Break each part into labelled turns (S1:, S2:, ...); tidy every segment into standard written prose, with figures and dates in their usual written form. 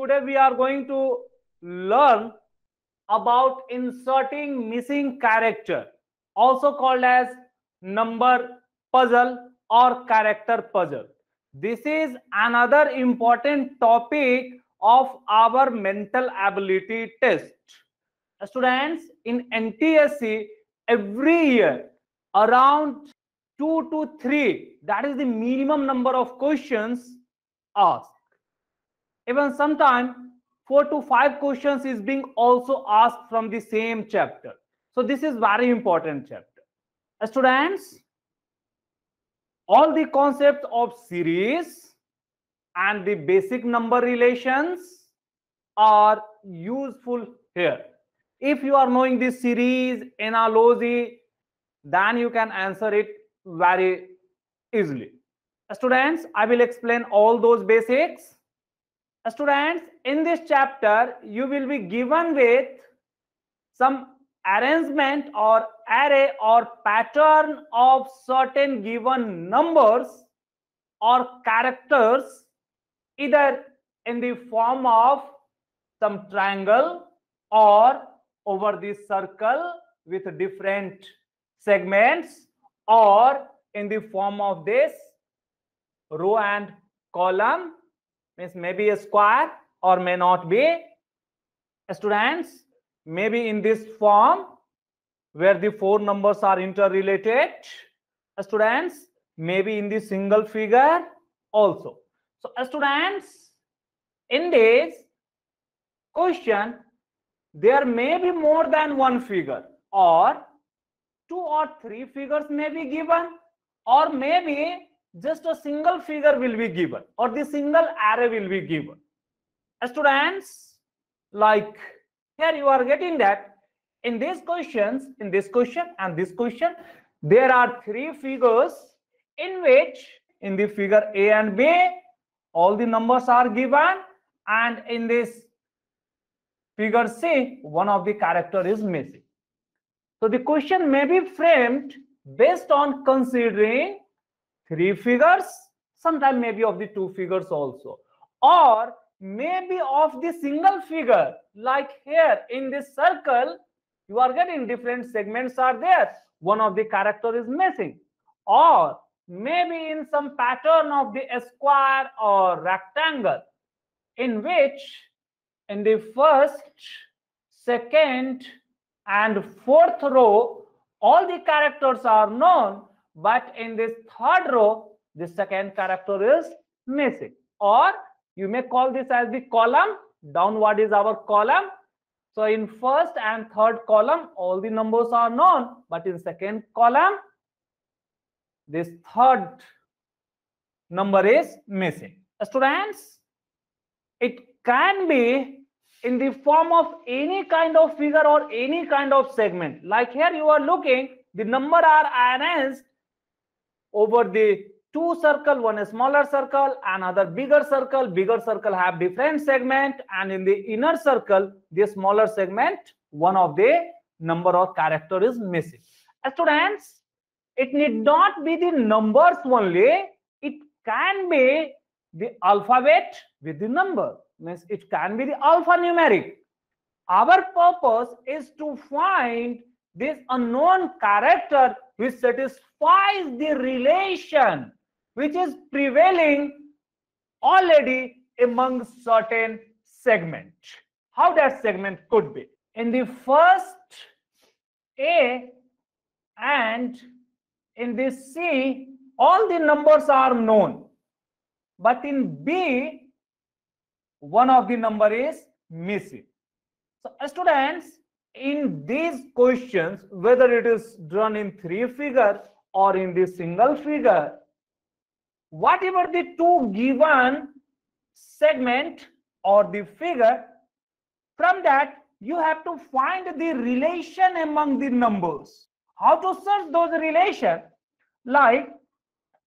S1: today we are going to learn about inserting missing character, also called as number puzzle or character puzzle. This is another important topic of our mental ability test. Students, in NTSC, every year around 2 to 3, that is the minimum number of questions asked. Even sometimes 4 to 5 questions is being also asked from the same chapter. So this is very important chapter. Students, all the concepts of series and the basic number relations are useful here. If you are knowing this series, analogy, then you can answer it very easily. Students, I will explain all those basics. Students, in this chapter, you will be given with some arrangement or array or pattern of certain given numbers or characters, either in the form of some triangle or over this circle with different segments, or in the form of this row and column, means maybe a square or may not be. Students, maybe in this form where the 4 numbers are interrelated. Students, maybe in the single figure also. So students, in this question there may be more than one figure, or 2 or 3 figures may be given, or maybe just a single figure will be given, or the single array will be given. Students, like here you are getting that in these questions, in this question and this question, there are 3 figures in which in the figure A and B all the numbers are given, and in this figure C one of the character is missing. So the question may be framed based on considering 3 figures, sometimes maybe of the 2 figures also, or maybe of the single figure. Like here in this circle you are getting different segments are there, one of the character is missing, or maybe in some pattern of the square or rectangle in which in the first, second and fourth row all the characters are known, but in this third row the second character is missing. Or you may call this as the column. Downward is our column. So in first and third column all the numbers are known, but in second column this third number is missing. Students, it can be in the form of any kind of figure or any kind of segment. Like here you are looking, the number are arranged over the 2 circle, one a smaller circle, another bigger circle. Bigger circle have different segment, and in the inner circle, the smaller segment, one of the number or character is missing. Students, it need not be the numbers only, it can be the alphabet with the number, means it can be the alphanumeric. Our purpose is to find this unknown character which satisfies the relation which is prevailing already among certain segment. How that segment could be? In the first A and in this C all the numbers are known, but in B one of the number is missing. So students, in these questions, whether it is done in 3 figure or in the single figure, whatever the 2 given segment or the figure, from that you have to find the relation among the numbers. How to search those relations? Like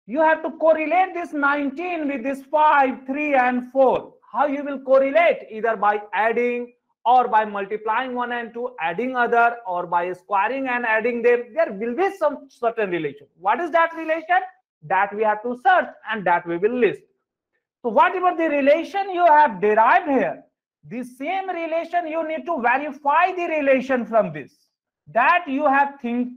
S1: you have to correlate this 19 with this 5, 3 and 4. How you will correlate? Either by adding, or by multiplying 1 and 2, adding other, or by squaring and adding them. There will be some certain relation. What is that relation? That we have to search, and that we will list. So whatever the relation you have derived here, the same relation, you need to verify the relation from this. That you have think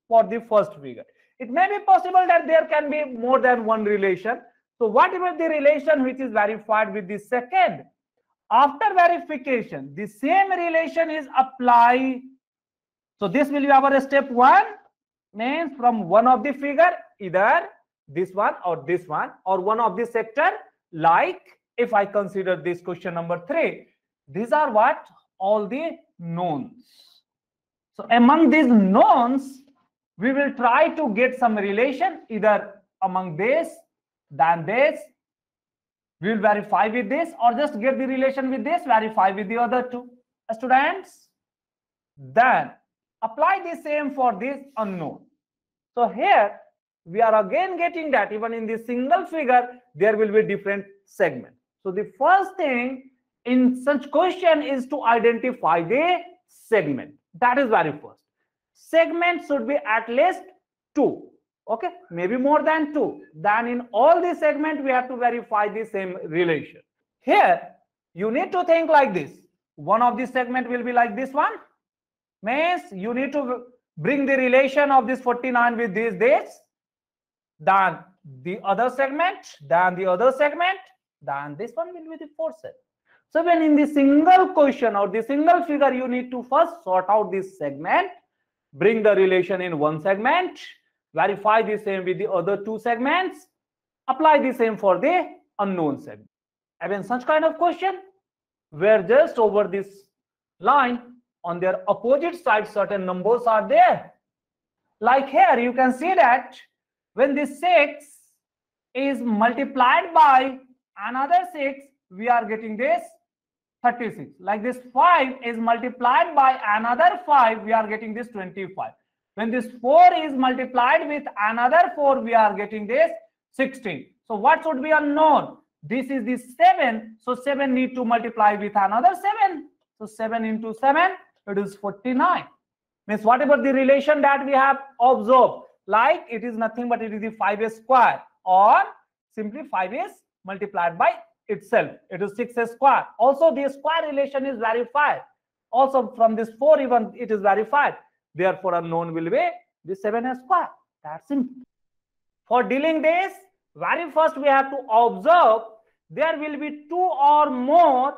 S1: for the first figure. It may be possible that there can be more than one relation. So whatever the relation which is verified with the second, after verification, the same relation is applied. So this will be our step 1, means from one of the figure, either this one or one of the sector. Like if I consider this question number 3, these are what? All the knowns. So among these knowns, we will try to get some relation, either among this, than this. We will verify with this, or just get the relation with this, verify with the other two. Students, then apply the same for this unknown. So here we are again getting that even in the single figure there will be different segments. So the first thing in such question is to identify the segment. That is very first. Segment should be at least 2. Okay, maybe more than 2. Then in all the segment we have to verify the same relation. Here you need to think like this. One of the segment will be like this one. Means you need to bring the relation of this 49 with these dates. Then the other segment, then the other segment, then this one will be the fourth segment. So when in the single question or the single figure, you need to first sort out this segment, bring the relation in one segment, verify the same with the other 2 segments, apply the same for the unknown segment. And in such kind of question, where just over this line on their opposite side certain numbers are there. Like here you can see that when this 6 is multiplied by another 6, we are getting this 36. Like this 5 is multiplied by another 5, we are getting this 25. When this 4 is multiplied with another 4, we are getting this 16. So what should be unknown? This is the 7. So 7 need to multiply with another 7. So 7 into 7, it is 49. Means whatever the relation that we have observed, like it is nothing but it is the 5 square, or simply 5 is multiplied by itself, it is 6 square. Also the square relation is verified. Also from this 4 even it is verified. Therefore unknown will be the 7 square. That's simple. For dealing this, very first we have to observe there will be 2 or more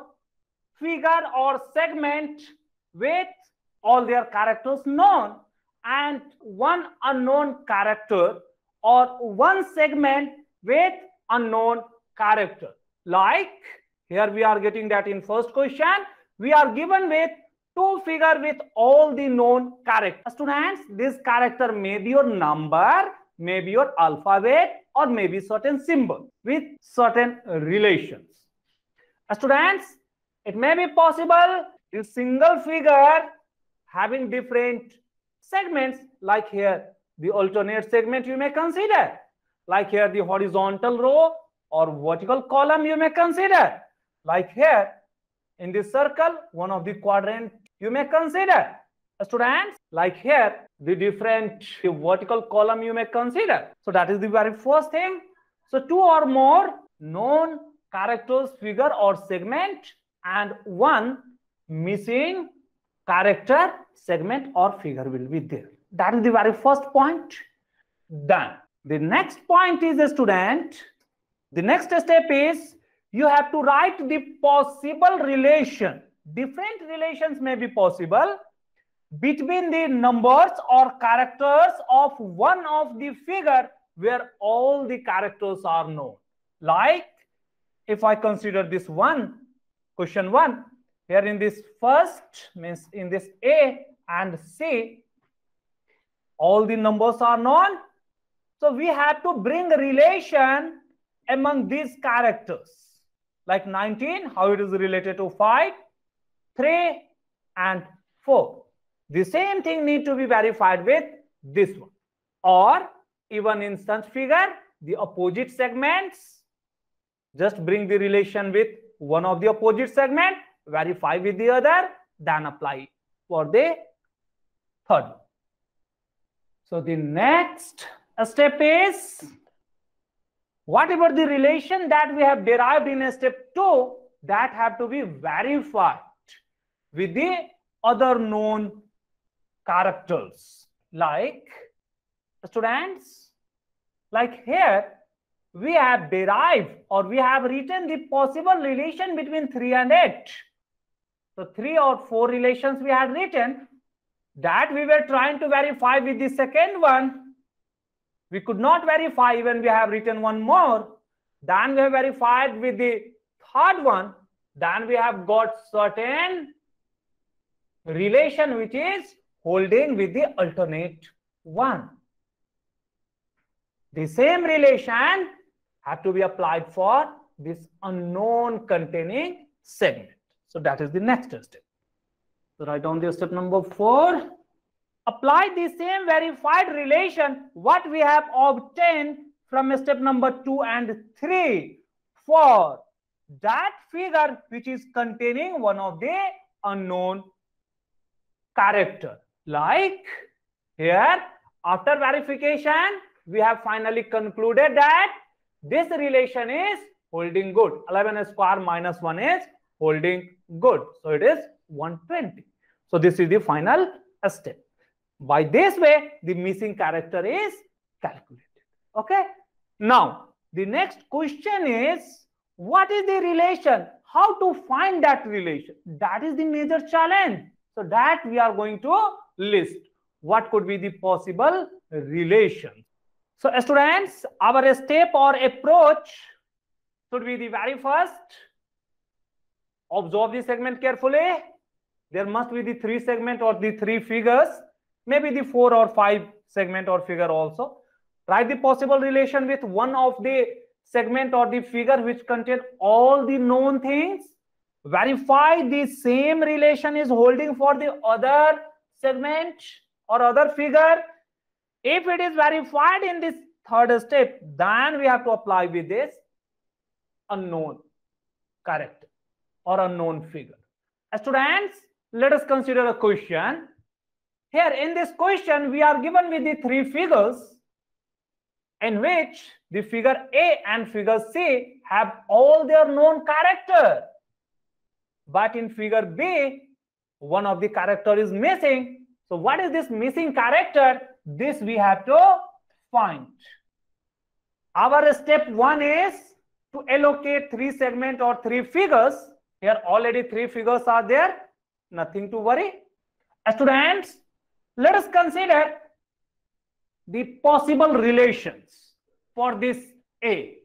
S1: figure or segment with all their characters known, and one unknown character, or one segment with unknown character. Like here we are getting that in first question, we are given with 2 figure with all the known characters. Students, this character may be your number, may be your alphabet, or maybe certain symbol with certain relations. Students, it may be possible a single figure having different segments. Like here the alternate segment you may consider, like here the horizontal row or vertical column you may consider, like here in this circle one of the quadrant you may consider. Students, like here the different vertical column you may consider. So that is the very first thing. So 2 or more known characters, figure or segment, and one missing character, segment or figure will be there. That is the very first point. Then the next point is, a student, the next step is you have to write the possible relation. Different relations may be possible between the numbers or characters of one of the figure where all the characters are known. Like if I consider this one, question 1, here in this first, means in this A and C, all the numbers are known. So we have to bring a relation among these characters. Like 19, how it is related to 5, 3 and 4. The same thing need to be verified with this one. Or even in such figure, the opposite segments, just bring the relation with one of the opposite segment, verify with the other, then apply for the third one. So the next step is whatever the relation that we have derived in step 2, that have to be verified with the other known characters. Like, students, like here we have derived or we have written the possible relation between 3 and 8. So 3 or 4 relations we had written that we were trying to verify with the second one. We could not verify, even we have written one more. Then we have verified with the third one. Then we have got certain relation which is holding with the alternate one. The same relation have to be applied for this unknown containing segment. So that is the next step. So write down the step number 4. Apply the same verified relation what we have obtained from step number 2 and 3 for that figure which is containing one of the unknown character. Like here, after verification, we have finally concluded that this relation is holding good. 11 square minus 1 is holding good. So it is 120. So this is the final step. By this way, the missing character is calculated. Okay. Now, the next question is, what is the relation? How to find that relation? That is the major challenge. So that we are going to list. What could be the possible relation? So students, our step or approach should be the very first. Observe the segment carefully. There must be the 3 segment or the 3 figures, maybe the 4 or 5 segment or figure also. Write the possible relation with one of the segment or the figure which contain all the known things. Verify the same relation is holding for the other segment or other figure. If it is verified in this third step, then we have to apply with this unknown character or unknown figure. Students, let us consider a question. Here in this question, we are given with the 3 figures in which the figure A and figure C have all their known character. But in figure B, one of the character is missing. So what is this missing character? This we have to find. Our step 1 is to allocate 3 segment or 3 figures. Here already 3 figures are there. Nothing to worry. Students, let us consider the possible relations for this A.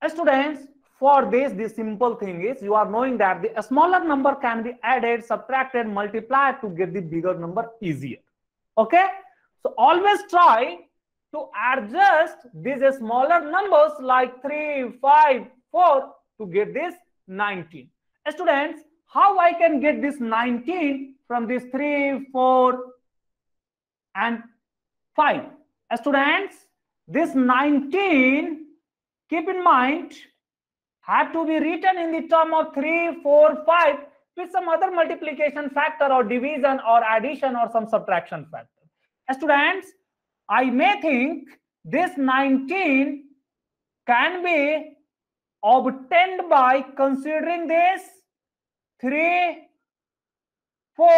S1: Students, for this, the simple thing is you are knowing that the smaller number can be added, subtracted, multiplied to get the bigger number easier. Okay? So always try to adjust these smaller numbers like 3, 5, 4 to get this 19. Students, how I can get this 19 from this 3, 4 and 5? Students, this 19, keep in mind, have to be written in the term of 3, 4, 5 with some other multiplication factor or division or addition or some subtraction factor. Students, I may think this 19 can be obtained by considering this 3, 4,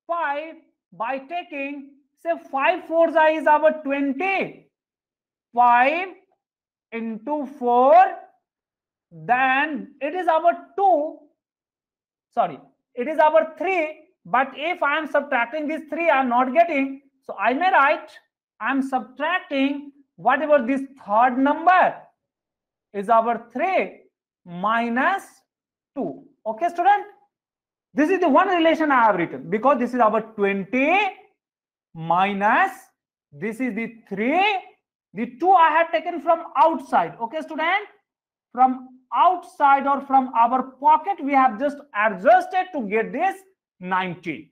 S1: 5 by taking, say 5 4s is our 20. 5 into 4, then it is our 2. Sorry, it is our 3. But if I am subtracting this 3, I am not getting. So I may write, I am subtracting whatever this third number is our 3 minus 2. Okay, student? This is the one relation I have written because this is our 20 minus this is the 3. The 2 I have taken from outside. Okay, student? From outside or from our pocket, we have just adjusted to get this 19.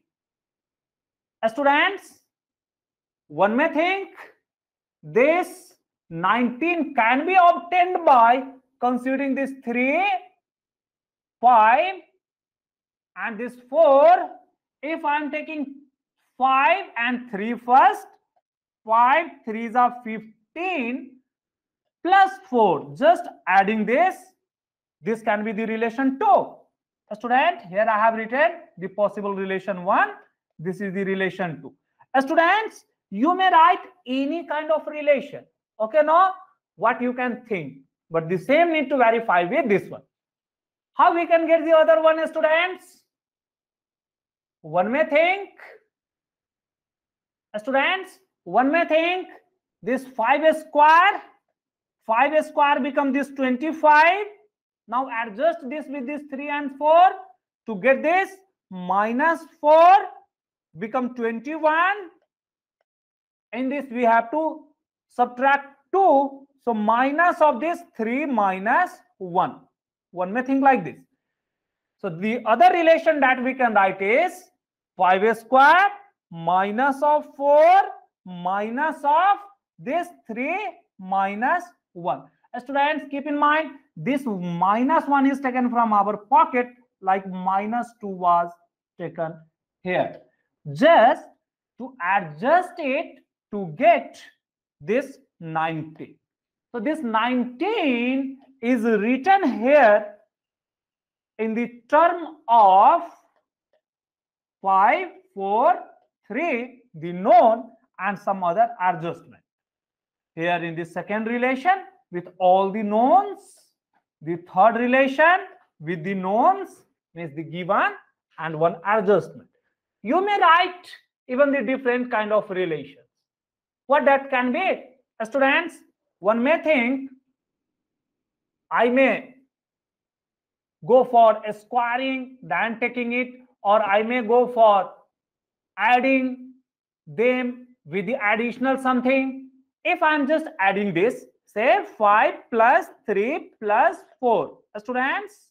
S1: Students, one may think this 19 can be obtained by considering this 3, 5 and this 4. If I am taking 5 and 3 first, 5 3s are 15 plus 4, just adding this This can be the relation 2. Student, here I have written the possible relation 1. This is the relation 2. Students, you may write any kind of relation. Okay, no? What you can think. But the same need to verify with this one. How we can get the other one, students? One may think, students, one may think this 5 square become this 25. Now adjust this with this 3 and 4 to get this minus 4 become 21. In this we have to subtract 2. So minus of this 3 minus 1. One may think like this. So the other relation that we can write is 5 square minus of 4 minus of this 3 minus 1. Students, keep in mind this minus 1 is taken from our pocket, like minus 2 was taken here. Just to adjust it to get this 19. So this 19 is written here in the term of 5, 4, 3, the known, and some other adjustment. Here in the second relation with all the knowns, the third relation with the knowns means the given and one adjustment. You may write even the different kind of relations. What that can be? Students, one may think I may go for squaring than taking it, or I may go for adding them with the additional something. If I'm just adding this, say 5 plus 3 plus 4. Students,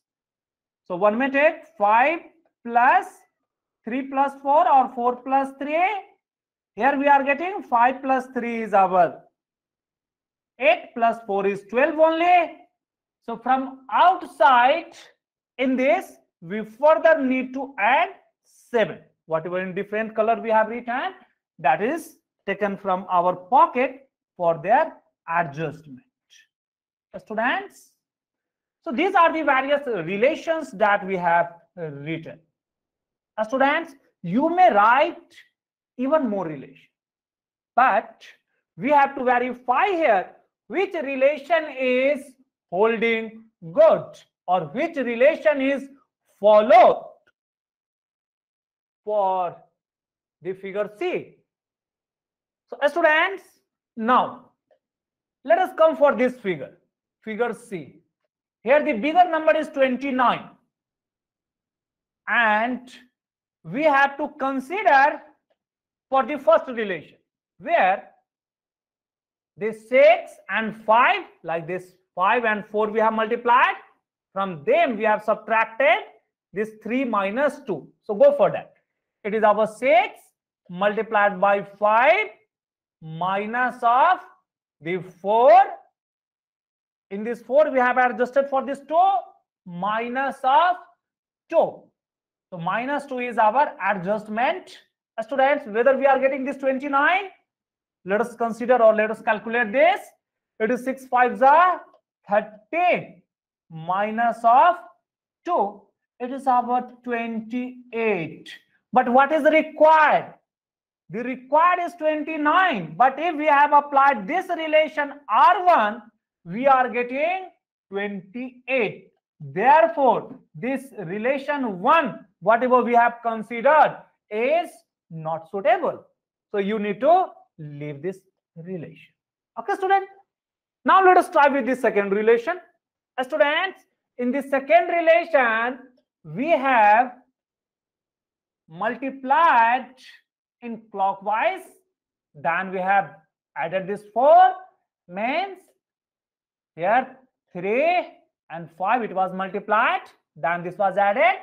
S1: so one may take 5 plus 3 plus 4 or 4 plus 3. Here we are getting 5 plus 3 is our 8 plus 4 is 12 only. So from outside in this, we further need to add 7. Whatever in different color we have written, that is taken from our pocket for their adjustment. Students, so these are the various relations that we have written. Students, you may write even more relation, but we have to verify here which relation is holding good or which relation is followed for the figure C. So students, now let us come for this figure, figure C. Here the bigger number is 29, and we have to consider for the first relation where this 6 and 5, like this 5 and 4 we have multiplied, from them we have subtracted this 3 minus 2. So go for that. It is our 6 multiplied by 5 minus of the 4. In this 4 we have adjusted for this 2 minus of 2. So minus 2 is our adjustment. Students, whether we are getting this 29, let us consider or let us calculate this. It is 6 5s are 13 minus of 2. It is our 28. But what is required? The required is 29. But if we have applied this relation R1, we are getting 28. Therefore, this relation 1, whatever we have considered, is not suitable. So you need to leave this relation. Okay, student? Now let us try with the second relation. Students, in the second relation, we have multiplied in clockwise, then we have added this 4, means here 3 and 5 it was multiplied, then this was added.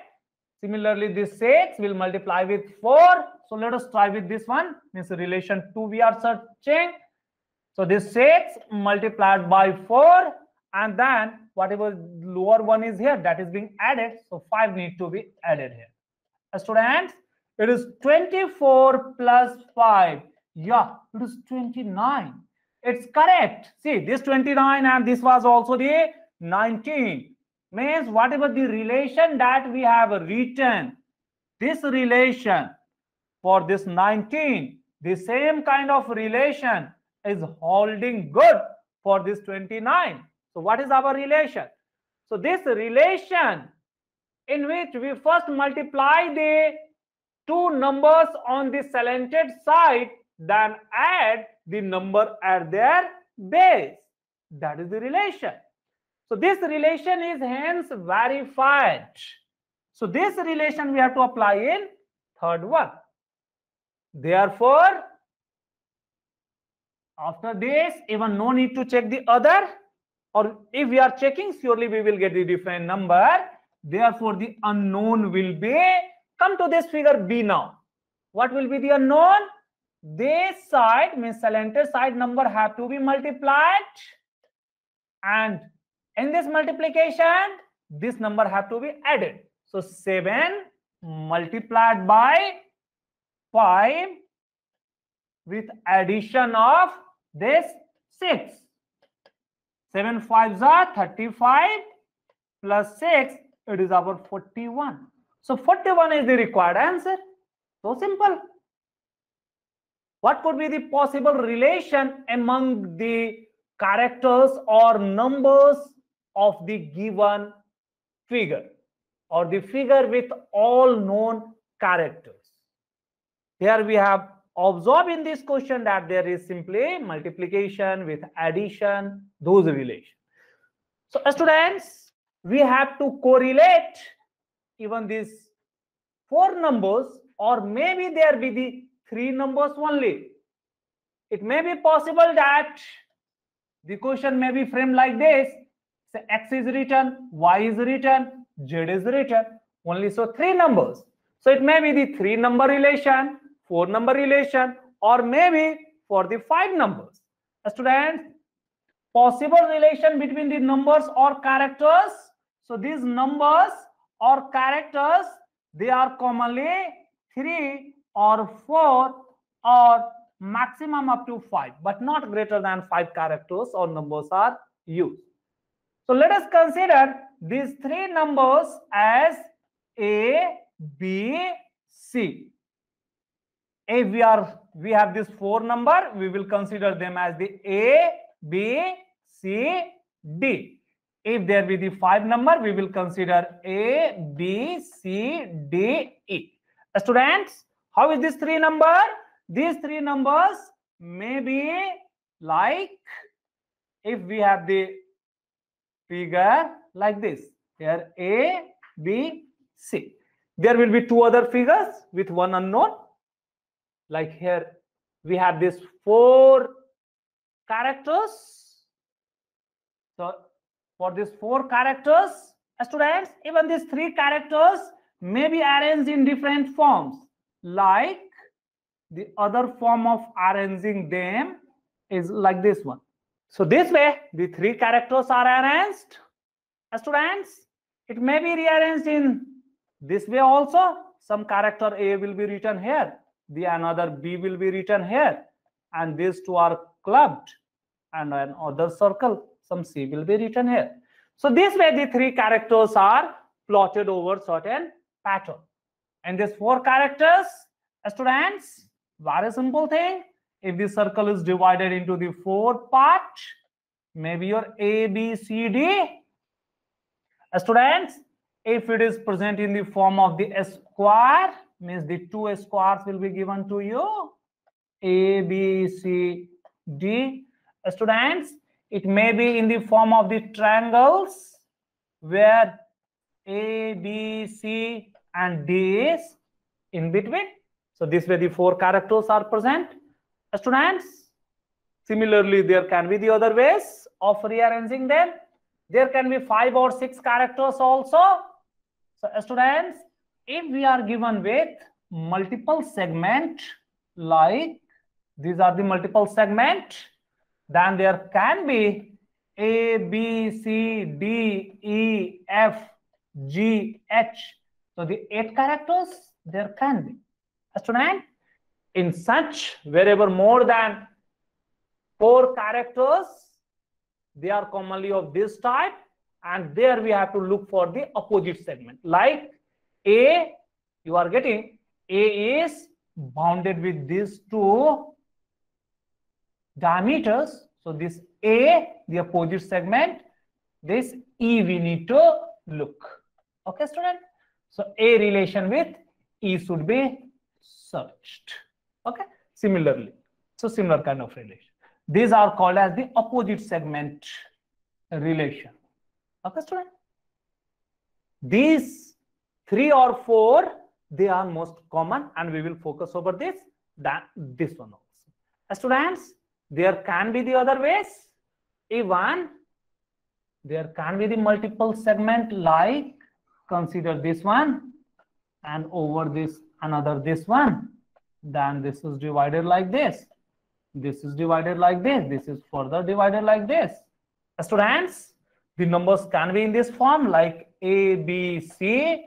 S1: Similarly, this 6 will multiply with 4. So let us try with this one, means relation 2 we are searching. So this 6 multiplied by 4, and then whatever lower one is here, that is being added. So 5 need to be added here. Students, it is 24 plus 5. Yeah, it is 29. It's correct. See, this 29 and this was also the 19. means whatever the relation that we have written, this relation for this 19, the same kind of relation is holding good for this 29. So what is our relation? So this relation in which we first multiply the two numbers on the selected side, then add the number at their base. That is the relation. So this relation is hence verified. So this relation we have to apply in third one. Therefore, after this, even no need to check the other, or if we are checking, surely we will get the different number. Therefore, the unknown will be, come to this figure B now. What will be the unknown? This side means selected side number have to be multiplied, and in this multiplication, this number have to be added. So 7 multiplied by 5 with addition of this 6. 7 5s are 35 plus 6, it is our 41. So 41 is the required answer. So simple. What could be the possible relation among the characters or numbers of the given figure, or the figure with all known characters? Here we have observed in this question that there is simply multiplication with addition, those relations. So students, we have to correlate even these 4 numbers, or maybe there be the 3 numbers only. It may be possible that the question may be framed like this. So X is written, Y is written, Z is written, only so 3 numbers. So it may be the 3 number relation, 4 number relation, or maybe for the 5 numbers. Students, possible relation between the numbers or characters. So these numbers or characters, they are commonly 3 or 4 or maximum up to 5, but not greater than 5 characters or numbers are used. So let us consider these 3 numbers as A, B, C. If we have this 4 number, we will consider them as the A, B, C, D. If there be the 5 number, we will consider A, B, C, D, E. Students, how is this 3 number? These 3 numbers may be like, if we have the figure like this, here A, B, C. There will be 2 other figures with 1 unknown. Like here, we have these 4 characters. So for these 4 characters, students, even these 3 characters may be arranged in different forms. Like the other form of arranging them is like this one. So this way, the 3 characters are arranged. Students, it may be rearranged in this way also. Some character A will be written here, the another B will be written here, and these 2 are clubbed, and another circle, some C will be written here. So this way the 3 characters are plotted over certain pattern. And these 4 characters, students, very simple thing. If the circle is divided into the 4 parts, maybe your A, B, C, D. Students, if it is present in the form of the square, means the 2 squares will be given to you, A, B, C, D. Students, it may be in the form of the triangles, where A, B, C, and D is in between. So this way the 4 characters are present. Students, similarly, there can be the other ways of rearranging them. There can be 5 or 6 characters also. So students, if we are given with multiple segment, like these are the multiple segment, then there can be A, B, C, D, E, F, G, H. So the 8 characters there can be. Student, in such wherever more than 4 characters, they are commonly of this type, and there we have to look for the opposite segment. Like A, you are getting A is bounded with these two diameters. So this A, the opposite segment, this E we need to look. Okay, student? So A relation with E should be searched. Okay, similarly. So similar kind of relation. These are called as the opposite segment relation. Okay, student? These 3 or 4, they are most common, and we will focus over this one also. Students, there can be the other ways. Even there can be the multiple segment, like consider this one, and over this another this one, then this is divided like this, this is divided like this is further divided like this. Students, the numbers can be in this form, like A, B, C,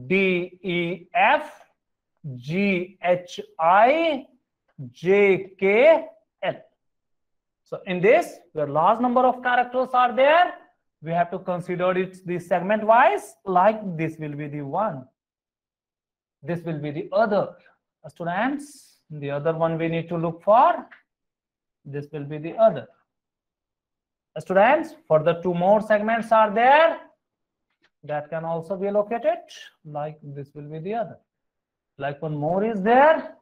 S1: D, E, F, G, H, I, J, K, L. So in this, where large number of characters are there, we have to consider it the segment wise, like this will be the one, this will be the other. Students, the other one we need to look for, this will be the other. Students, further 2 more segments are there that can also be located, like this will be the other, like one more is there,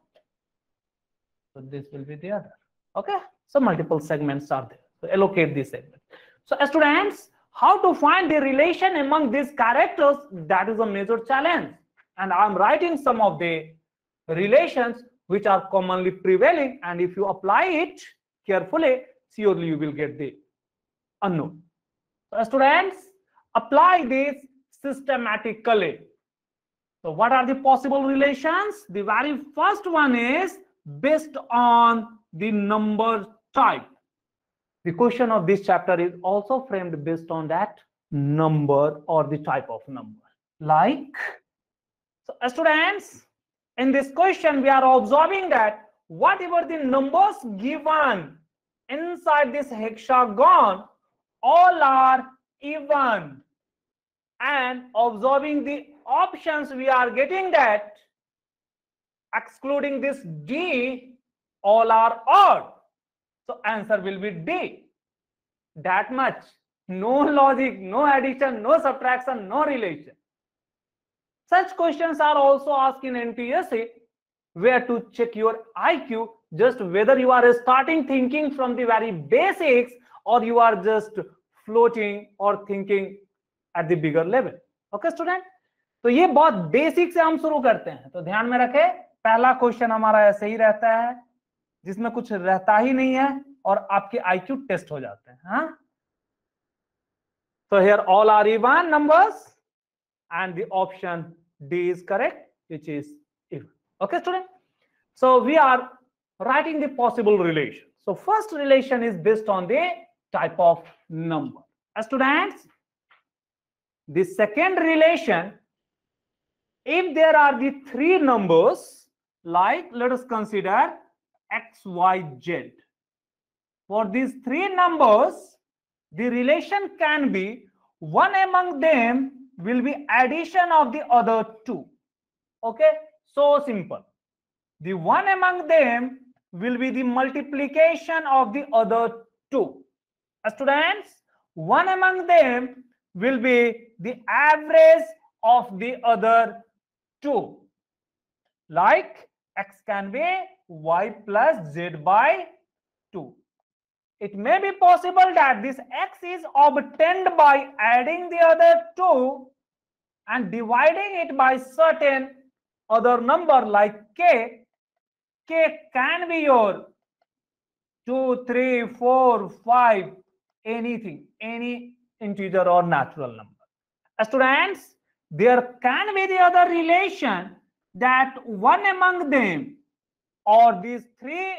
S1: so this will be the other. Okay, so multiple segments are there, so allocate these segments. So students, how to find the relation among these characters, that is a major challenge, and I'm writing some of the relations which are commonly prevailing, and if you apply it carefully, surely you will get the unknown. So students, apply this systematically. So what are the possible relations? The very first one is based on the number type. The question of this chapter is also framed based on that number or the type of number. Like, so students, in this question we are observing that whatever the numbers given inside this hexagon, all are even, and observing the options we are getting that excluding this D, all are odd. So answer will be D. That much. No logic, no addition, no subtraction, no relation. Such questions are also asked in NTSA, where to check your IQ, just whether you are starting thinking from the very basics or you are just floating or thinking at the bigger level. Okay student, तो ये बहुत basic से हम शुरू करते हैं, तो ध्यान में रखें, पहला क्वेश्चन हमारा ऐसे ही रहता है जिसमें कुछ रहता ही नहीं है और आपके IQ टेस्ट हो जाते हैं. हाँ, so here all are even numbers and the option D is correct, which is even. Okay student, so we are writing the possible relation. So first relation is based on the type of number. Students, the second relation, if there are the 3 numbers, like let us consider X, Y, Z. For these 3 numbers, the relation can be one among them will be addition of the other 2. Okay, so simple. The one among them will be the multiplication of the other 2. Students, one among them will be the average of the other 2. Like X can be Y plus Z by 2. It may be possible that this X is obtained by adding the other 2 and dividing it by certain other number like K. K can be your 2, 3, 4, 5, anything, any integer or natural number. Students, there can be the other relation that one among them or these 3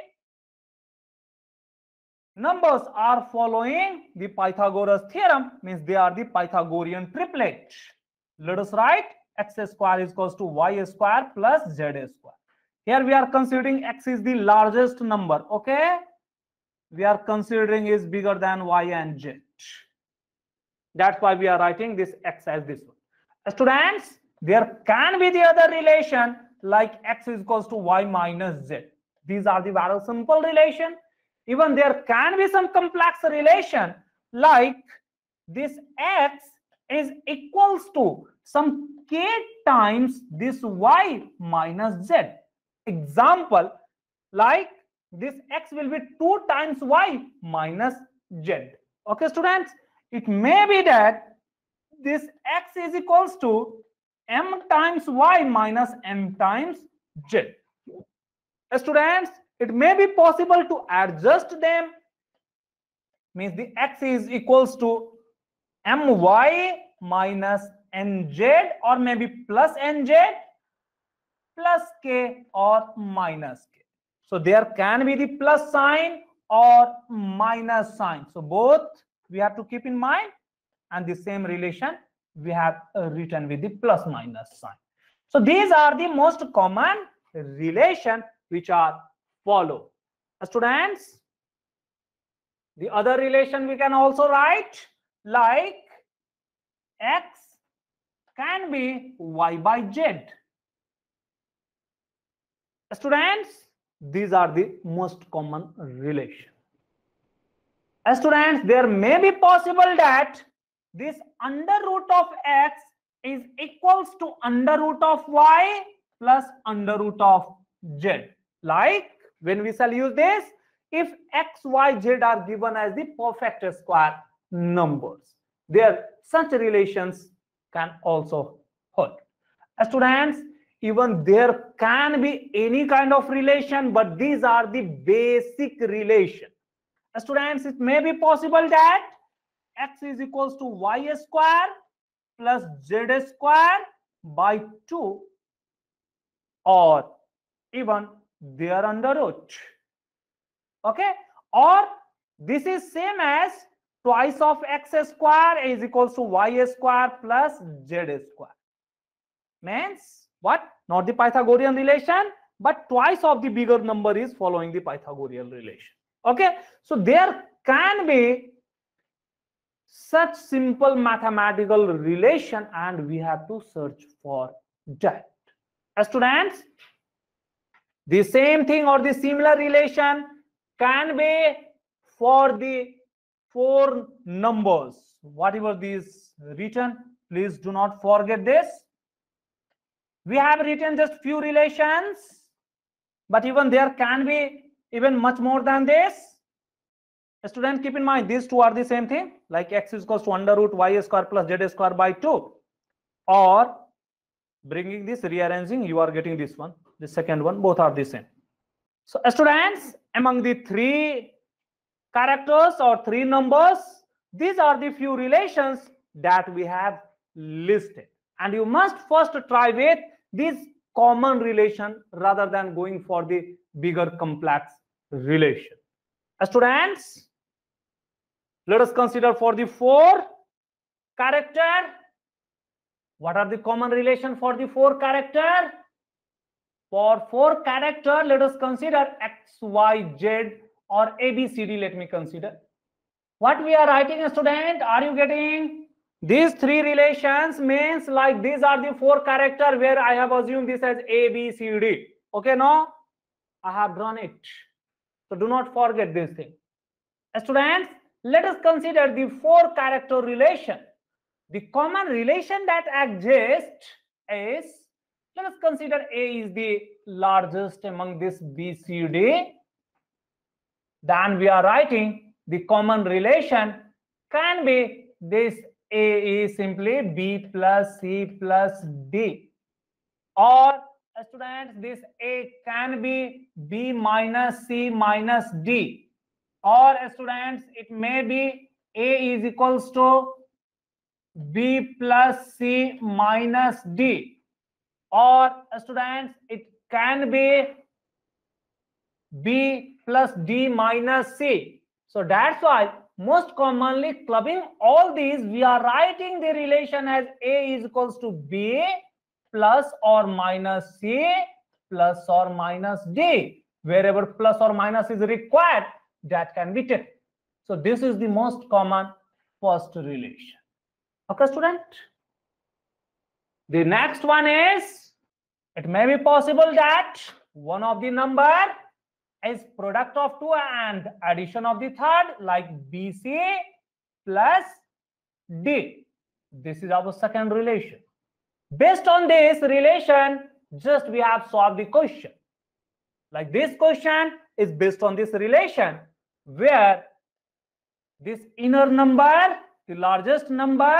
S1: numbers are following the Pythagoras theorem, means they are the Pythagorean triplet. Let us write x square is equals to y square plus z square. Here we are considering x is the largest number. Okay, we are considering is bigger than y and z. That's why we are writing this x as this one. Students, there can be the other relation like x is equals to y minus z. These are the very simple relation. Even there can be some complex relation like this x is equals to some k times this y minus z. Example, like this x will be 2 times y minus z. Okay, students, it may be that this x is equals to m times y minus m times z. Students, it may be possible to adjust them, means the x is equals to my minus nz, or maybe plus nz plus k or minus k. So there can be the plus sign or minus sign. So both we have to keep in mind, and the same relation we have written with the plus minus sign. So these are the most common relation which are followed. Students, the other relation we can also write like x can be y by z. Students, these are the most common relation. Students, there may be possible that this under root of x is equals to under root of y plus under root of z. Like when we shall use this, if x, y, z are given as the perfect square numbers, there such relations can also hold. Students, even there can be any kind of relation, but these are the basic relation. Students, it may be possible that x is equals to y square plus z square by 2, or even their under root. Okay, or this is same as twice of x square is equals to y square plus z square. Means what? Not the Pythagorean relation, but twice of the bigger number is following the Pythagorean relation. Okay, so there can be such simple mathematical relation, and we have to search for that. Students, the same thing or the similar relation can be for the 4 numbers. Whatever these written, please do not forget this. We have written just few relations, but even there can be even much more than this. Students, keep in mind these two are the same thing, like x is equals to under root y square plus z square by 2, or bringing this, rearranging, you are getting this one, the second one, both are the same. So students, among the 3 characters or 3 numbers, these are the few relations that we have listed, and you must first try with this common relation rather than going for the bigger complex relation. Students, let us consider for the 4 character. What are the common relation for the 4 character? For 4 character, let us consider x, y, z, or a, b, c, d. Let me consider. What we are writing, student? Are you getting? These 3 relations means like these are the 4 character where I have assumed this as a, b, c, d. Okay, no? I have drawn it. So do not forget this thing. Students, let us consider the 4 character relation. The common relation that exists is, let us consider a is the largest among this b, c, d. Then we are writing the common relation can be this a is simply b plus c plus d, or students, this a can be b minus c minus d, or students, it may be a is equals to b plus c minus d, or students, it can be b plus d minus c. So that's why most commonly clubbing all these, we are writing the relation as a is equals to b plus or minus c plus or minus d. Wherever plus or minus is required, that can be taken. So this is the most common first relation. Okay, student. The next one is, it may be possible that one of the number is product of two and addition of the third, like BC plus D. This is our second relation. Based on this relation, just we have solved the question. Like this question is based on this relation, where this inner number, the largest number,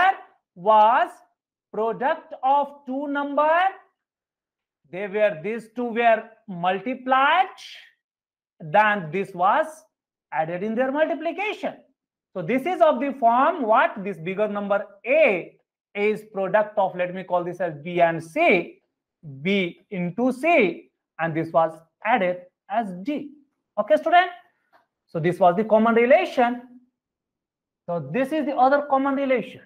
S1: was product of two number. These two were multiplied, then this was added in their multiplication. So this is of the form what? This bigger number A is product of, let me call this as B and C, B into C, and this was added as D. Okay, student? So this was the common relation. So this is the other common relation.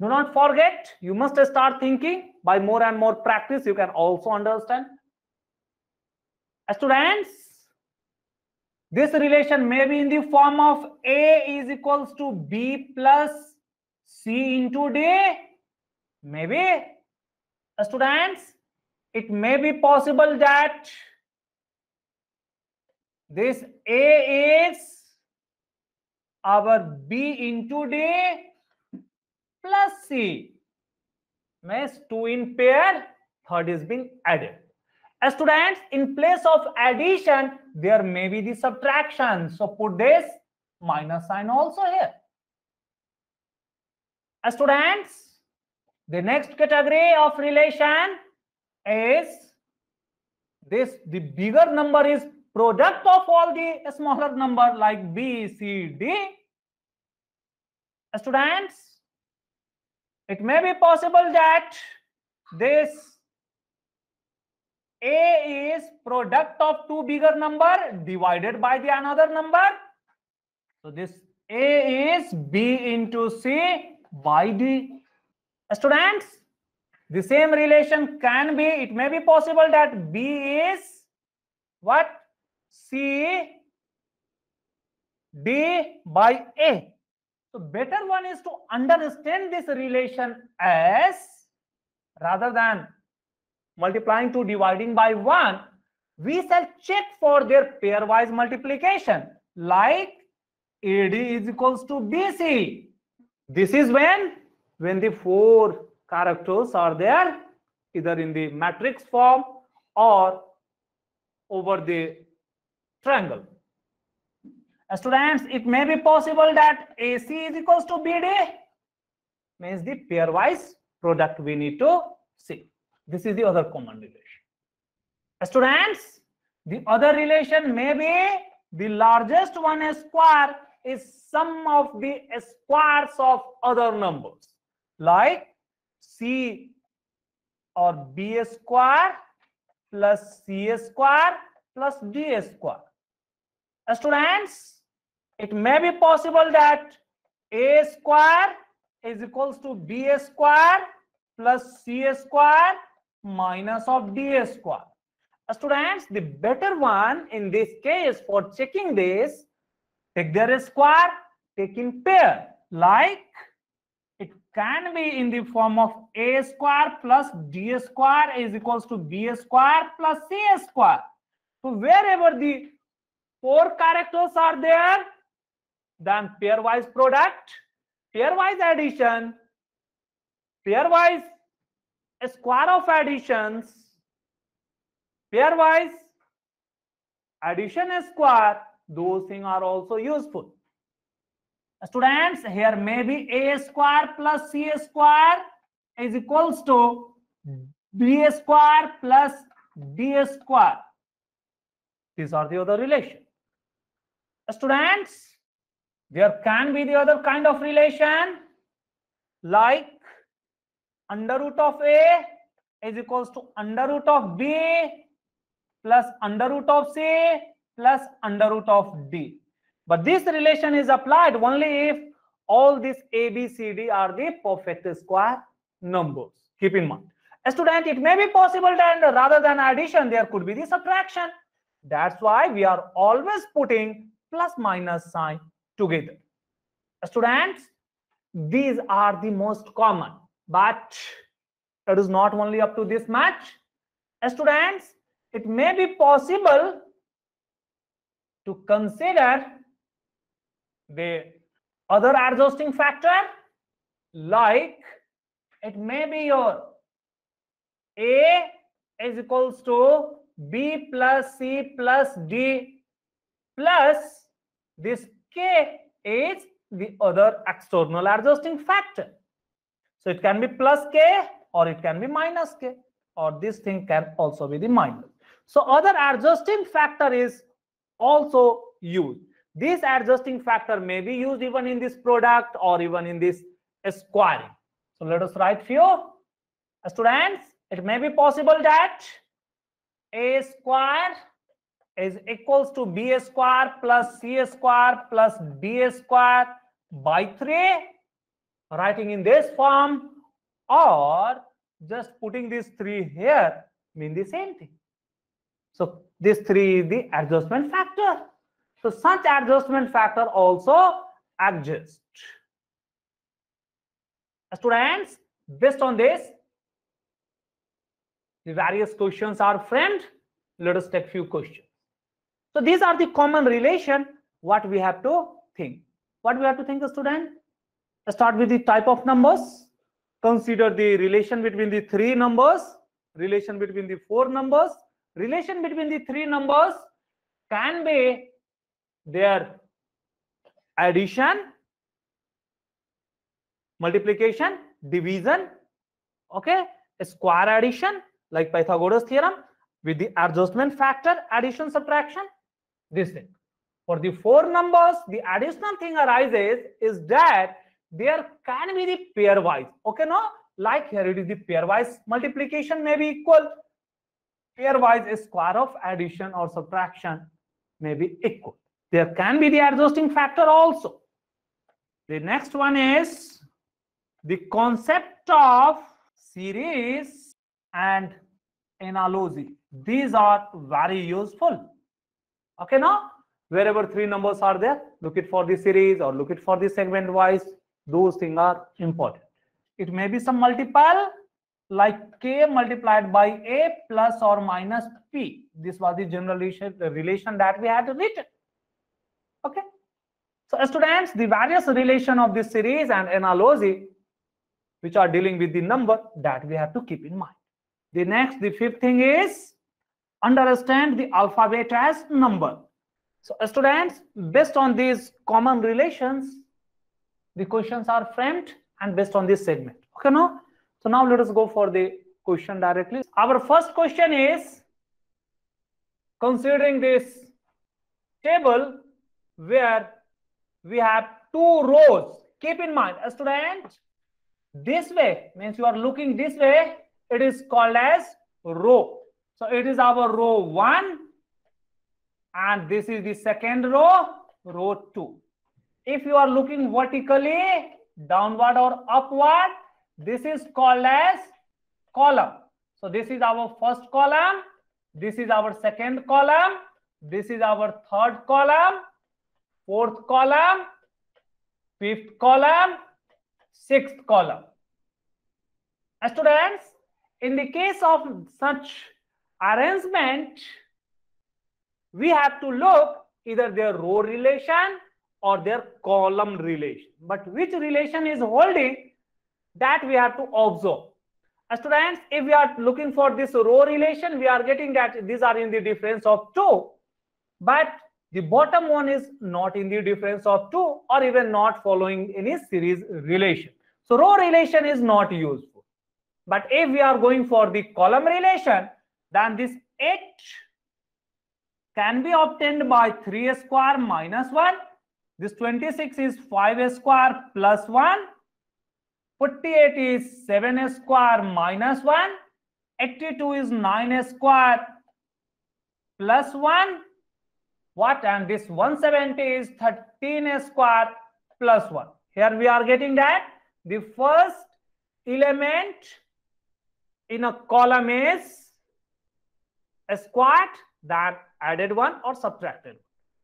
S1: Do not forget, you must start thinking. By more and more practice, you can also understand. Students, this relation may be in the form of A is equals to B plus C into D. Maybe. Students, it may be possible that this A is our B into D plus C. Means two in pair, third is being added. Students, in place of addition, there may be the subtraction. So put this minus sign also here. Students, the next category of relation is this, the bigger number is product of all the smaller number like B, C, D. Students, it may be possible that this A is product of two bigger number divided by the another number. So this A is B into C by D. Students, the same relation can be, it may be possible that B is what? C D by A. So better one is to understand this relation as, rather than multiplying to dividing by 1, we shall check for their pairwise multiplication, like AD is equals to BC. This is when the four characters are there, either in the matrix form or over the triangle. Students, it may be possible that AC is equals to BD, means the pairwise product we need to see. This is the other common relation. Students, the other relation may be the largest one square is sum of the squares of other numbers, like C or B square plus C square plus D square. Students, it may be possible that A square is equals to B square plus C square minus of D square. Students, the better one in this case for checking this, take their square, take in pair, like it can be in the form of A square plus D square is equals to B square plus C square. So wherever the four characters are there, then pairwise product, pairwise addition, pairwise square of additions, pairwise addition square, those things are also useful. Students, here may be A square plus C square is equals to B square plus D square. These are the other relation. Students, there can be the other kind of relation, like under root of A is equals to under root of B plus under root of C plus under root of D. But this relation is applied only if all these A, B, C, D are the perfect square numbers. Keep in mind. Student, it may be possible that rather than addition, there could be the subtraction. That's why we are always putting plus minus sign together. Students, these are the most common, but it is not only up to this much. Students, it may be possible to consider the other adjusting factor, like it may be your A is equals to B plus C plus D plus this K is the other external adjusting factor. So it can be plus K or it can be minus K, or this thing can also be the minus. So other adjusting factor is also used. This adjusting factor may be used even in this product or even in this squaring. So let us write few. Students, it may be possible that A square is equals to B square plus C square plus D square by 3, writing in this form, or just putting these 3 here mean the same thing. So this 3 is the adjustment factor. So such adjustment factor also exists. Students, based on this, the various questions are framed. Let us take few questions. So these are the common relation what we have to think. What we have to think, student? Let's start with the type of numbers. Consider the relation between the 3 numbers, relation between the 4 numbers. Relation between the 3 numbers can be their addition, multiplication, division, okay, square addition like Pythagoras theorem, with the adjustment factor, addition, subtraction, this thing. For the 4 numbers, the additional thing arises is that there can be the pairwise, okay, no, like here it is the pairwise multiplication may be equal, pairwise square of addition or subtraction may be equal. There can be the adjusting factor also. The next one is the concept of series and analogy. These are very useful, okay, now wherever 3 numbers are there, look it for the series or look it for the segment wise. Those things are important. It may be some multiple like K multiplied by A plus or minus P. This was the general relation that we had written. Okay. So students, the various relation of this series and analogy which are dealing with the number that we have to keep in mind. The next, the 5th thing is understand the alphabet as number. So students, based on these common relations, the questions are framed and based on this segment. Okay, no? So now let us go for the question directly. Our first question is, considering this table where we have 2 rows, keep in mind, students, this way means you are looking this way, it is called as row. So it is our row 1 and this is the second row, row 2. If you are looking vertically, downward or upward, this is called as column. So this is our first column, this is our second column, this is our third column, fourth column, fifth column, sixth column. Students, in the case of such arrangement, we have to look either their row relation or their column relation. But which relation is holding, that we have to observe. Students, if we are looking for this row relation, we are getting that these are in the difference of 2. But the bottom one is not in the difference of 2 or even not following any series relation. So row relation is not useful. But if we are going for the column relation, then this 8 can be obtained by 3 square minus 1. This 26 is 5 square plus 1. 48 is 7 square minus 1. 82 is 9 square plus 1. What? And this 170 is 13 square plus 1. Here we are getting that the first element in a column is squared, then added 1 or subtracted.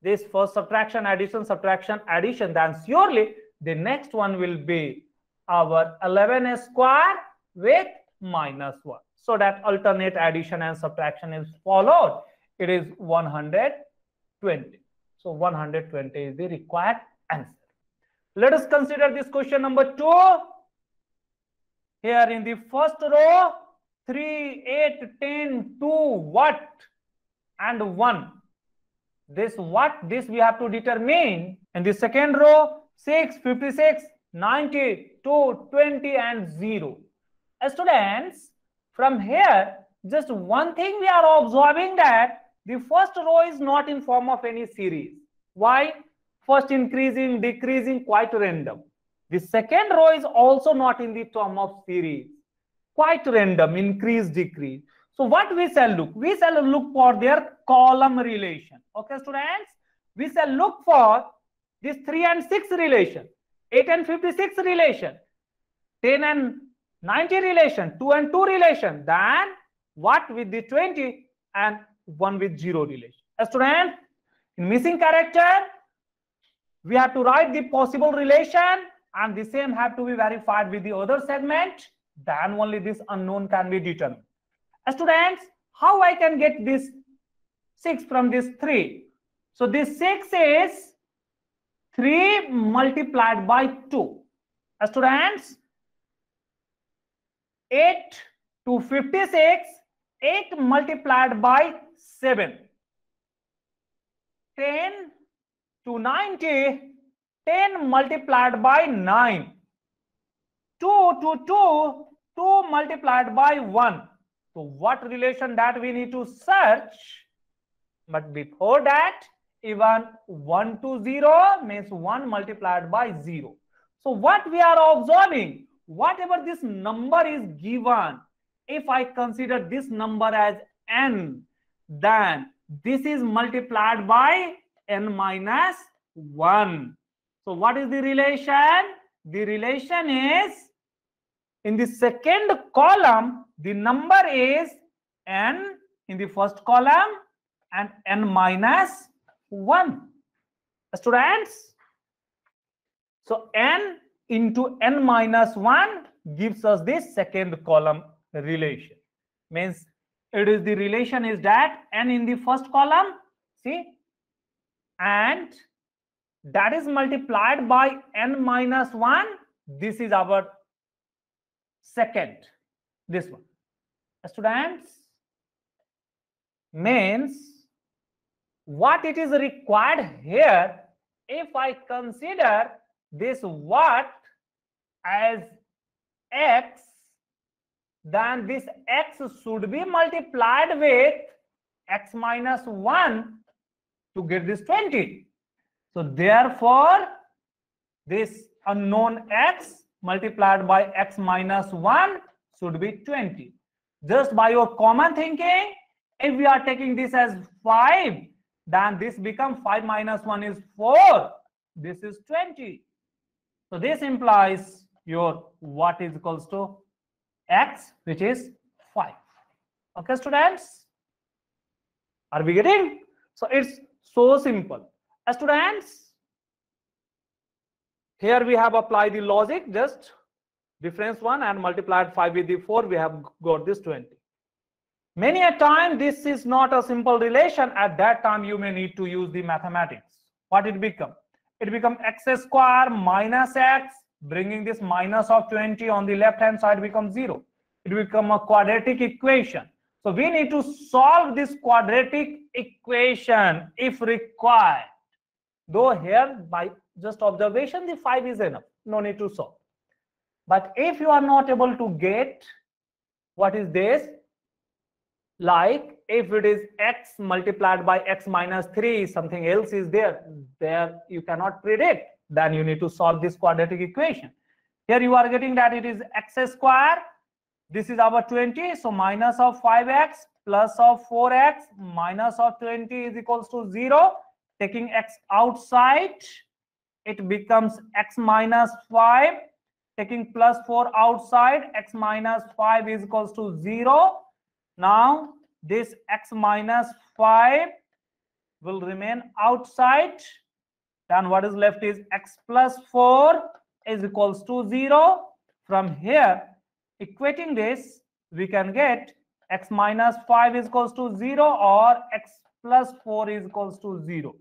S1: This first subtraction, addition, subtraction, addition, then surely The next one will be our 11 square with minus 1. So that alternate addition and subtraction is followed. It is 120. So 120 is the required answer. Let us consider this question number 2. Here in the first row, 3, 8, 10, 2, what and 1. This we have to determine. In the second row, 6, 56, 90, 2, 20 and 0. Students, from here, just one thing we are observing, that the first row is not in form of any series. Why? First increasing, decreasing, quite random. The second row is also not in the term of series, quite random, increase, decrease. So what we shall look? We shall look for their column relation. Okay, students? We shall look for this 3 and 6 relation, 8 and 56 relation, 10 and 90 relation, 2 and 2 relation, then what with the 20 and 1 with 0 relation. Student, in missing character, we have to write the possible relation and the same have to be verified with the other segment, then only this unknown can be determined. Students, how I can get this 6 from this 3? So this 6 is 3 multiplied by 2. Students, 8 to 56, 8 multiplied by 7. 10 to 90, 10 multiplied by 9. 2 to 2, 2 multiplied by 1. So what relation that we need to search? But before that, even 1 to 0 means 1 multiplied by 0. So what we are observing, whatever this number is given, if I consider this number as n, then this is multiplied by n minus 1. So what is the relation? The relation is, in the second column, the number is n in the first column and n minus 1. Students, so n into n minus 1 gives us this second column relation. Means it is the relation is that n in the first column, see, and that is multiplied by n minus 1. This is our second, this one. Students, means what it is required here, if I consider this what as x, then this x should be multiplied with x minus 1 to get this 20. So therefore, this unknown x multiplied by x minus 1 should be 20. Just by your common thinking, if we are taking this as 5, then this becomes 5 minus 1 is 4. This is 20. So this implies your what is equals to x, which is 5. Okay, students? Are we getting? So it's so simple. Students, here we have applied the logic, just difference 1 and multiplied 5 with the 4, we have got this 20. Many a time this is not a simple relation. At that time you may need to use the mathematics. What it become? It become x square minus x, bringing this minus of 20 on the left hand side becomes 0. It become a quadratic equation. So we need to solve this quadratic equation if required. Though here by just observation the 5 is enough, no need to solve. But if you are not able to get what is this, like if it is x multiplied by x minus 3, something else is there you cannot predict, then you need to solve this quadratic equation. Here you are getting that it is x square, this is our 20, so minus of 5x plus of 4x minus of 20 is equals to 0. Taking x outside, it becomes x minus 5. Taking plus 4 outside, x minus 5 is equals to 0. Now this x minus 5 will remain outside then what is left is x plus 4 is equals to 0. From here, equating this, we can get x minus 5 is equals to 0 or x plus 4 is equals to 0.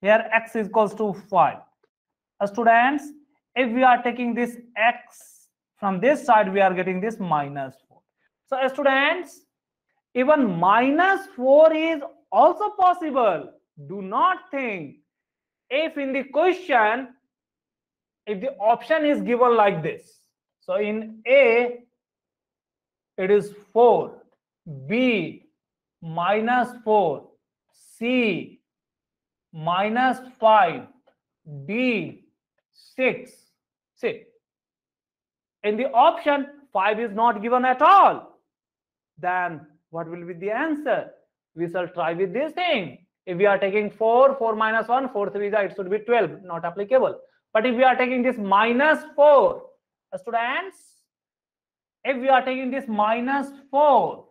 S1: Here x is equals to 5. Students, if we are taking this x from this side, we are getting this minus 4. So students, even minus 4 is also possible. Do not think, if in the question, if the option is given like this, so in A it is 4, B minus 4, C minus 5, D 6. See, in the option 5 is not given at all. Then what will be the answer? We shall try with this thing. If we are taking 4, 4 minus 1, 4 3 it should be 12, not applicable. But if we are taking this minus 4, students, if we are taking this minus 4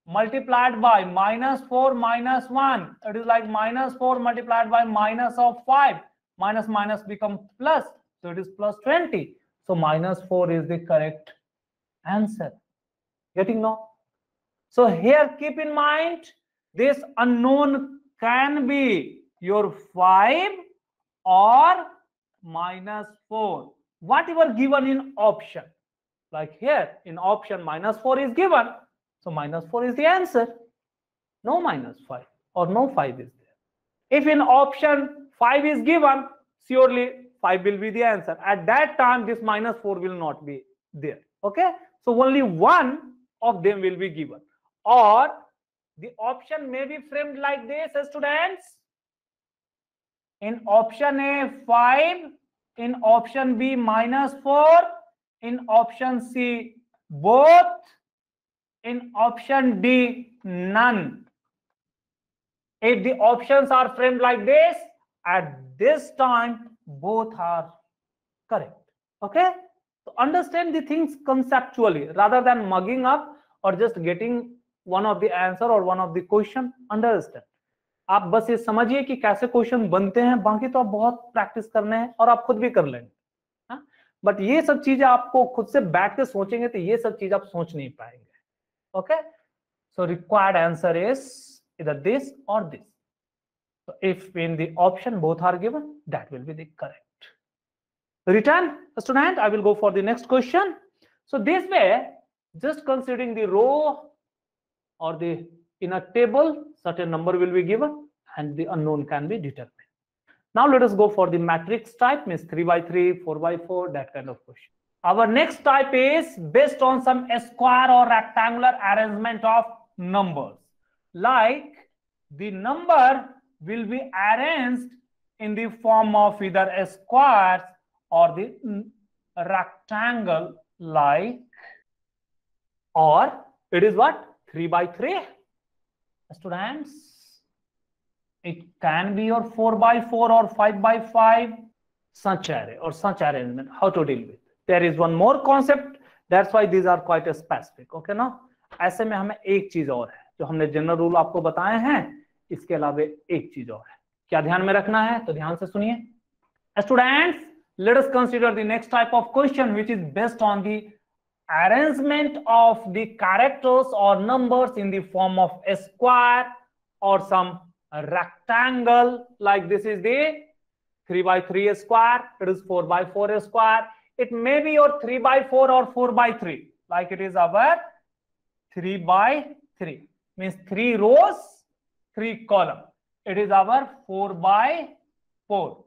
S1: multiplied by minus 4 minus 1, it is like minus 4 multiplied by minus of 5. Minus minus become plus, so it is plus 20. So minus 4 is the correct answer. Getting now? So here keep in mind, this unknown can be your 5 or minus 4, whatever given in option. Like here in option minus 4 is given, so minus 4 is the answer. No minus 5 or no 5 is there. If in option 5 is given, surely 5 will be the answer. At that time this minus 4 will not be there. Okay, so only one of them will be given. Or the option may be framed like this, students. In option A 5, in option B minus 4, in option C both, in option D none. If the options are framed like this, at this time both are correct. Okay, so understand the things conceptually rather than mugging up or just getting one of the answer or one of the question. Understand, आप बस ये समझिए कि कैसे question बनते हैं, बाकी तो आप बहुत प्रैक्टिस करने हैं और आप खुद भी कर लेंगे, बट ये सब चीजें आपको खुद से बैठ के सोचेंगे तो ये सब चीज आप सोच नहीं पाएंगे. Okay, so required answer is either this or this. So if in the option both are given, that will be the correct. Return, student, I will go for the next question. So this way, just considering the row or the in a table, certain number will be given and the unknown can be determined. Now let us go for the matrix type, means 3 by 3, 4 by 4, that kind of question. Our next type is based on some square or rectangular arrangement of numbers. Like the number will be arranged in the form of either a square or the rectangle, like, or it is what? 3 by 3. Students, it can be your 4 by 4 or 5 by 5, such array or such arrangement. How to deal with? There is one more concept. That's why these are quite specific. Okay, now ऐसे में हमें एक चीज और है जो हमने general rule आपको बताए हैं, इसके अलावा एक चीज और है. क्या ध्यान में रखना है? तो ध्यान से सुनिए. Students, let us consider the next type of question, which is based on the arrangement of the characters or numbers in the form of a square or some rectangle. Like this is the 3 by 3 square, it is 4 by 4 square. It may be your 3 by 4 or 4 by 3, like it is our 3 by 3, means 3 rows, 3 columns. It is our 4 by 4.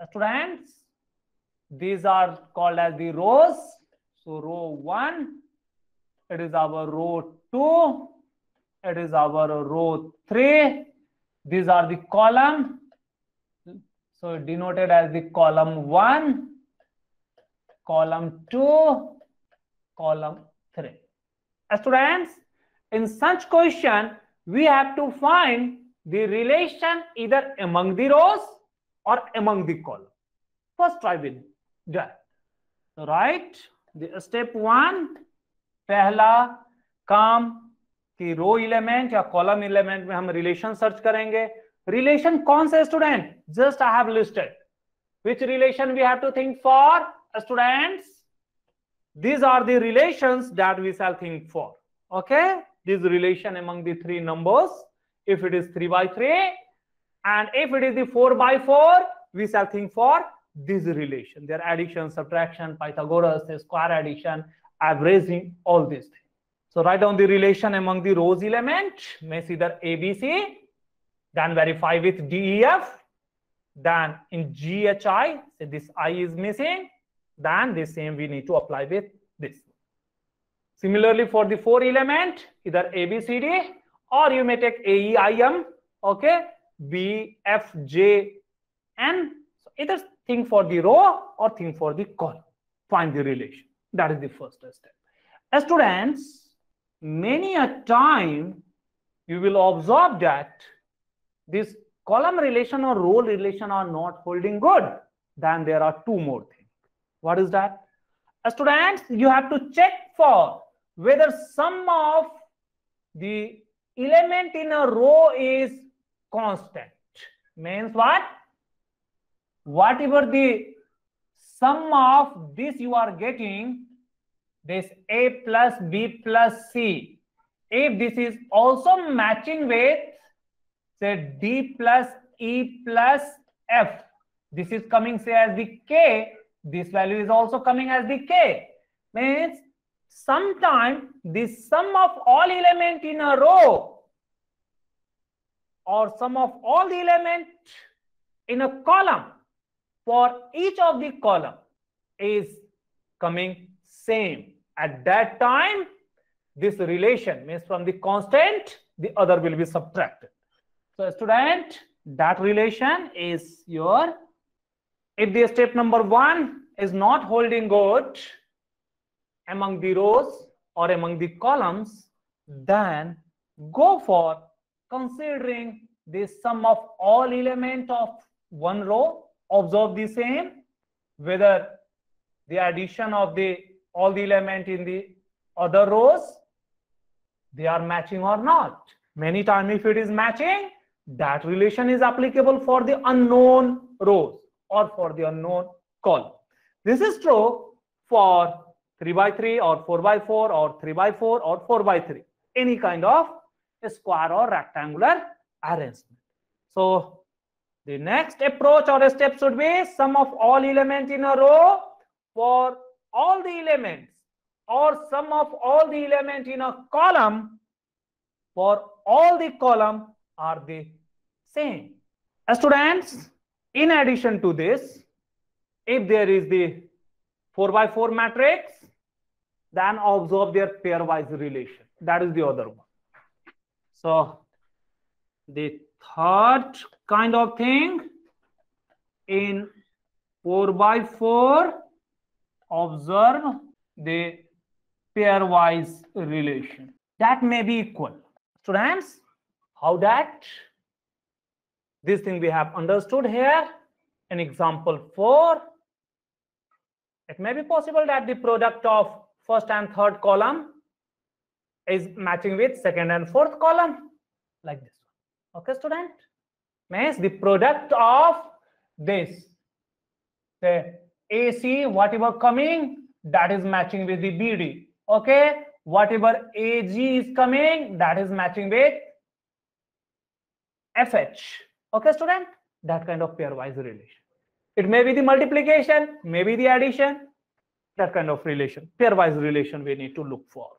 S1: Students, these are called as the rows. So row 1, it is our row 2, it is our row 3. These are the column. So denoted as the column 1, column 2, column 3. Students, in such question, we have to find the relation either among the rows or among the columns. First try with that. So right, the step 1, पहला काम कि रो element या column element में हम relation search करेंगे. relation कौन से student? Just I have listed. Which relation we have to think for, students? These are the relations that we shall think for. Okay, this relation among the three numbers. If it is 3 by 3 and if it is the 4 by 4, we shall think for this relation. Their addition, subtraction, Pythagoras, square addition, averaging, all these things. So write down the relation among the rows element. Means either ABC, then verify with DEF, then in GHI, say this I is missing, then the same we need to apply with this. Similarly for the 4 element, either ABCD or you may take AEIM, okay, BFJN. So either think for the row or think for the column. Find the relation. That is the first step. As students, many a time you will observe that this column relation or row relation are not holding good. Then there are two more things. What is that? As students, you have to check for whether sum of the element in a row is constant. Means what? Whatever the sum of this you are getting, this A plus B plus C, if this is also matching with say D plus E plus F, this is coming say as the K, this value is also coming as the K. Means sometime the sum of all element in a row or sum of all the element in a column for each of the column is coming same. At that time, this relation means from the constant, the other will be subtracted. So student, that relation is your, if the step number 1 is not holding good among the rows or among the columns, then go for considering the sum of all element of one row. Observe the same, whether the addition of the all the element in the other rows, they are matching or not. Many times if it is matching, that relation is applicable for the unknown rows or for the unknown column. This is true for 3 by 3 or 4 by 4 or 3 by 4 or 4 by 3, any kind of square or rectangular arrangement. So the next approach or a step should be sum of all elements in a row for all the elements, or sum of all the elements in a column for all the column are the same. Students, in addition to this, if there is the 4 by 4 matrix, then observe their pairwise relation. That is the other one. So the third kind of thing, in 4 by 4, observe the pairwise relation. That may be equal. Students, how that? This thing we have understood here. In example 4, it may be possible that the product of first and third column is matching with second and fourth column, like this one. Okay, student? Means the product of this, the AC, whatever coming, that is matching with the BD. Okay, whatever AG is coming, that is matching with FH. Okay, student? That kind of pairwise relation. It may be the multiplication, maybe the addition, that kind of relation. Pairwise relation we need to look for.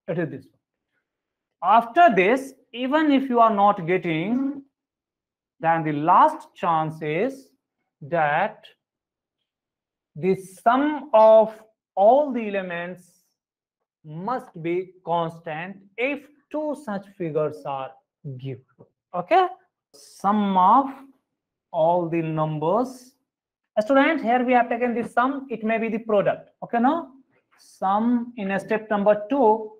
S1: It is this one. After this, even if you are not getting, then the last chance is that the sum of all the elements must be constant if two such figures are given. Okay, sum of all the numbers. Student, here we have taken the sum, it may be the product. Okay, now sum in a step number 2,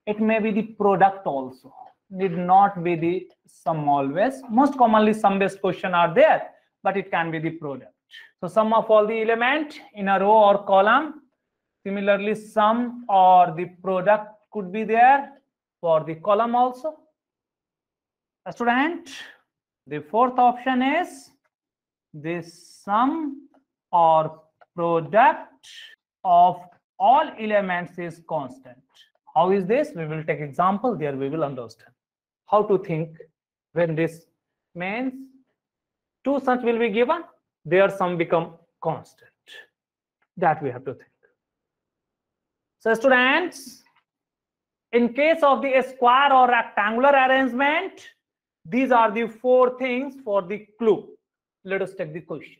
S1: it may be the product also, need not be the sum always. Most commonly sum based question are there, but it can be the product. So sum of all the element in a row or column. Similarly, sum or the product could be there for the column also. A student, The fourth option is the sum or product of all elements is constant. How is this? We will take example there, we will understand how to think when this means two such will be given, their sum become constant. That we have to think. So students, in case of the square or rectangular arrangement, these are the four things for the clue. Let us take the question.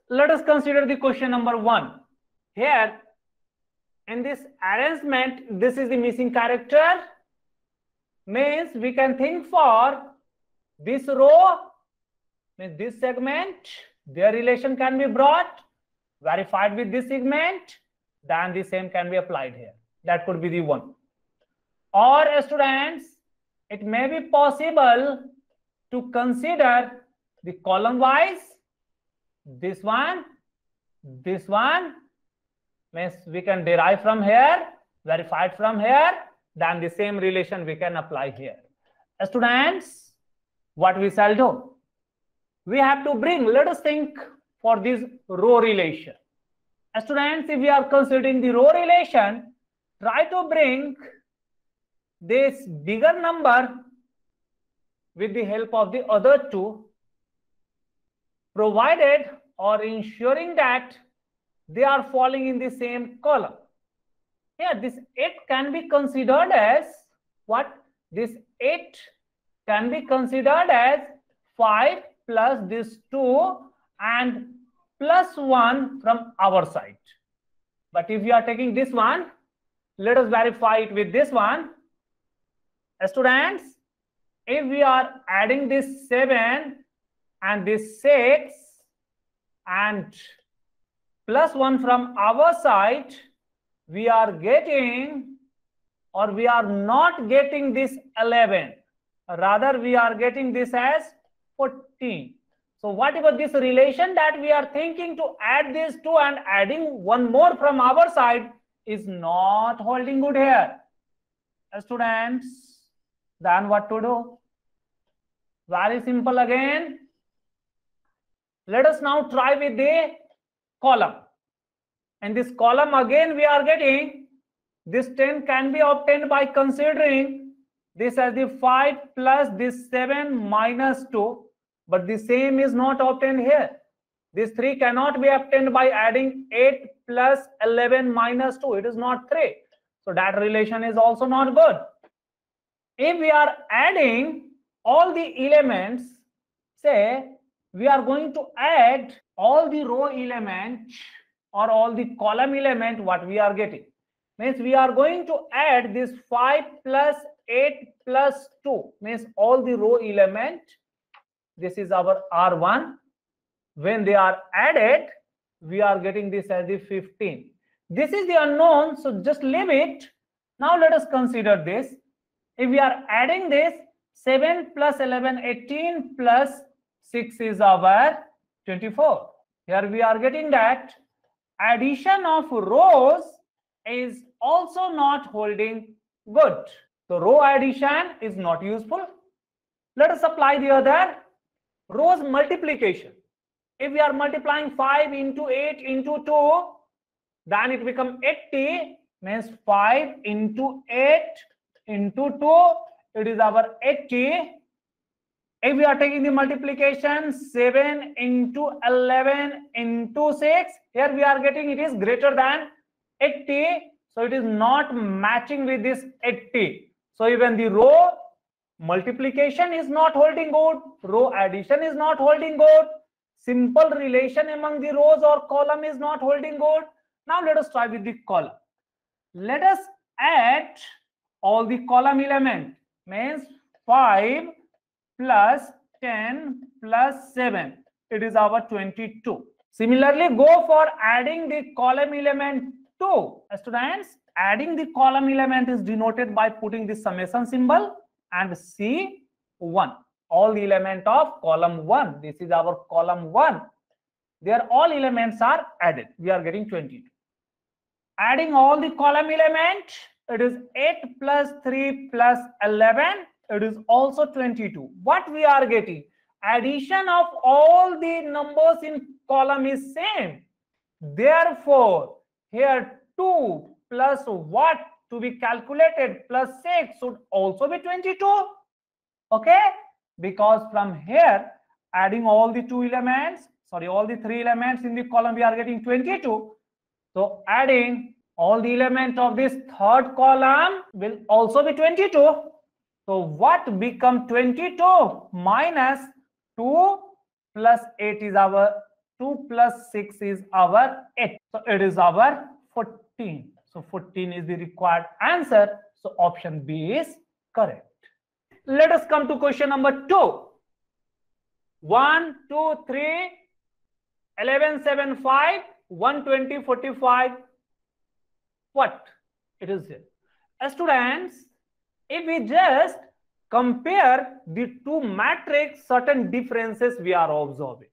S1: Let us consider the question number 1. Here, in this arrangement, this is the missing character. Means we can think for this row, means this segment, their relation can be brought, verified with this segment, then the same can be applied here. That could be the one. Or students, it may be possible to consider the column wise, this one, means we can derive from here, verified from here, then the same relation we can apply here. Students, what we shall do? We have to bring, let us think for this row relation. Students, if we are considering the row relation, try to bring this bigger number with the help of the other two, provided or ensuring that they are falling in the same column. Here, this 8 can be considered as what? This 8 can be considered as 5 plus this 2 and plus 1 from our side. But if we are taking this one, let us verify it with this one. Students, if we are adding this 7 and this 6 and plus 1 from our side, we are getting, or we are not getting this 11. Rather, we are getting this as 14. So whatever this relation that we are thinking to add these two and adding one more from our side is not holding good here. Students, then what to do? Very simple again. Let us now try with the column. In this column again we are getting this 10 can be obtained by considering this as the 5 plus this 7 minus 2, but the same is not obtained here. This 3 cannot be obtained by adding 8 plus 11 minus 2. It is not 3. So that relation is also not good. If we are adding all the elements, say we are going to add all the row element or all the column element, what we are getting means we are going to add this 5 plus 8 plus 2 means all the row element. This is our R1. When they are added, we are getting this as the 15. This is the unknown, so just leave it. Now let us consider this. If we are adding this 7 plus 11, 18 plus 6 is our 24. Here we are getting that addition of rows is also not holding good. So row addition is not useful. Let us apply the other rows multiplication. If we are multiplying 5 into 8 into 2, then it becomes 80, means 5 into 8 into 2, it is our 80. If we are taking the multiplication 7 into 11 into 6, here we are getting it is greater than 80, so it is not matching with this 80. So even the row multiplication is not holding good, row addition is not holding good, simple relation among the rows or column is not holding good. Now let us try with the column. Let us add all the column element, means 5 plus 10 plus 7, it is our 22. Similarly, go for adding the column element 2. Students, adding the column element is denoted by putting the summation symbol and C1. All the element of column 1. This is our column 1. There all elements are added. We are getting 22. Adding all the column element, it is 8 plus 3 plus 11. It is also 22. What we are getting? addition of all the numbers in column is same. Therefore, here 2 plus what to be calculated plus 6 should also be 22. Okay, because from here adding all the all the 3 elements in the column, we are getting 22. So adding all the elements of this third column will also be 22. So what become 22 minus 2 plus 8 is our 2 plus 6 is our 8. So it is our 14. So 14 is the required answer. So option B is correct. Let us come to question number 2. 1, 2, 3, 11, 7, 5, 120, 45. What? It is here. Students, if we just compare the two matrix, certain differences we are observing.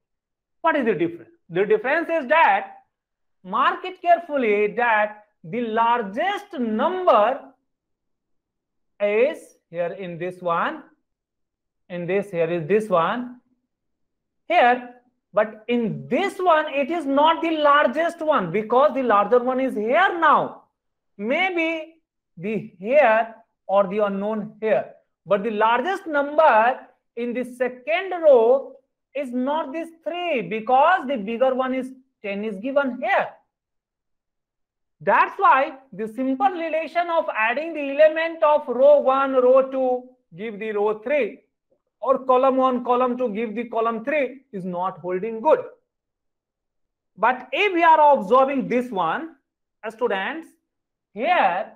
S1: What is the difference? The difference is that, mark it carefully, that the largest number is here in this one, in this, here is this one, here, but in this one it is not the largest one, because the larger one is here now. Maybe the here or the unknown here, but the largest number in the second row is not this 3, because the bigger one is 10 is given here. That's why the simple relation of adding the element of row 1, row 2 give the row 3, or column 1, column 2 give the column 3 is not holding good. But if we are observing this one, students, here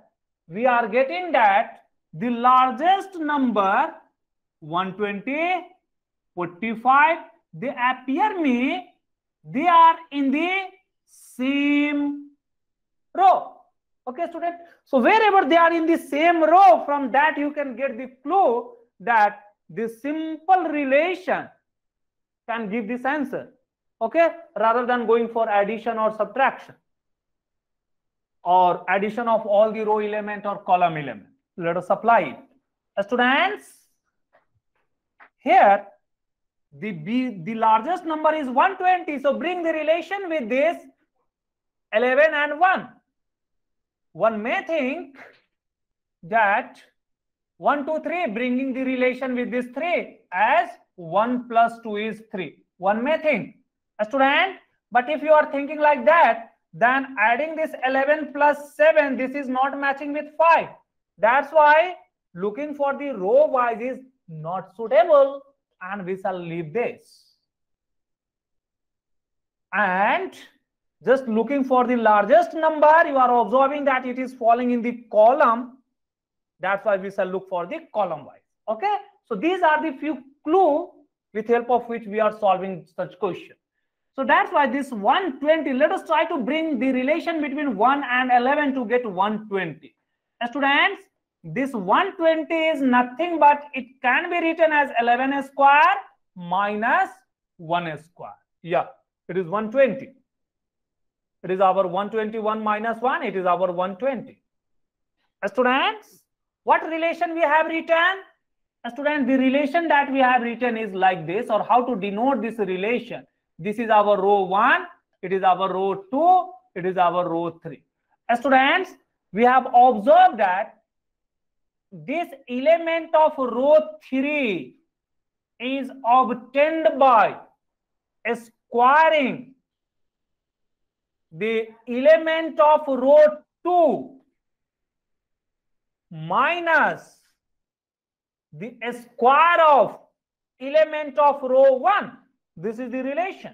S1: we are getting that the largest number 120, 45, they appear me, they are in the same row. Okay, student. So wherever they are in the same row, from that you can get the clue that this simple relation can give this answer. Okay, rather than going for addition or subtraction, or addition of all the row element or column element. Let us apply it. Students, here the largest number is 120. So bring the relation with this 11 and 1. One may think that 1, 2, 3, bringing the relation with this 3 as 1 plus 2 is 3. One may think, student, but if you are thinking like that, then adding this 11 plus 7, this is not matching with 5. That's why looking for the row wise is not suitable, and we shall leave this. And just looking for the largest number, you are observing that it is falling in the column. That's why we shall look for the column wise. Okay, so these are the few clues with help of which we are solving such question. So that's why this 120, let us try to bring the relation between 1 and 11 to get 120. Students, this 120 is nothing but it can be written as 11 square minus 1 square. Yeah, it is 120. It is our 121 minus 1. It is our 120. Students, what relation we have written? Students, the relation that we have written is like this, or how to denote this relation. This is our row 1. It is our row 2. It is our row 3. Students, we have observed that this element of row 3 is obtained by squaring the element of row 2 minus the square of element of row 1. This is the relation.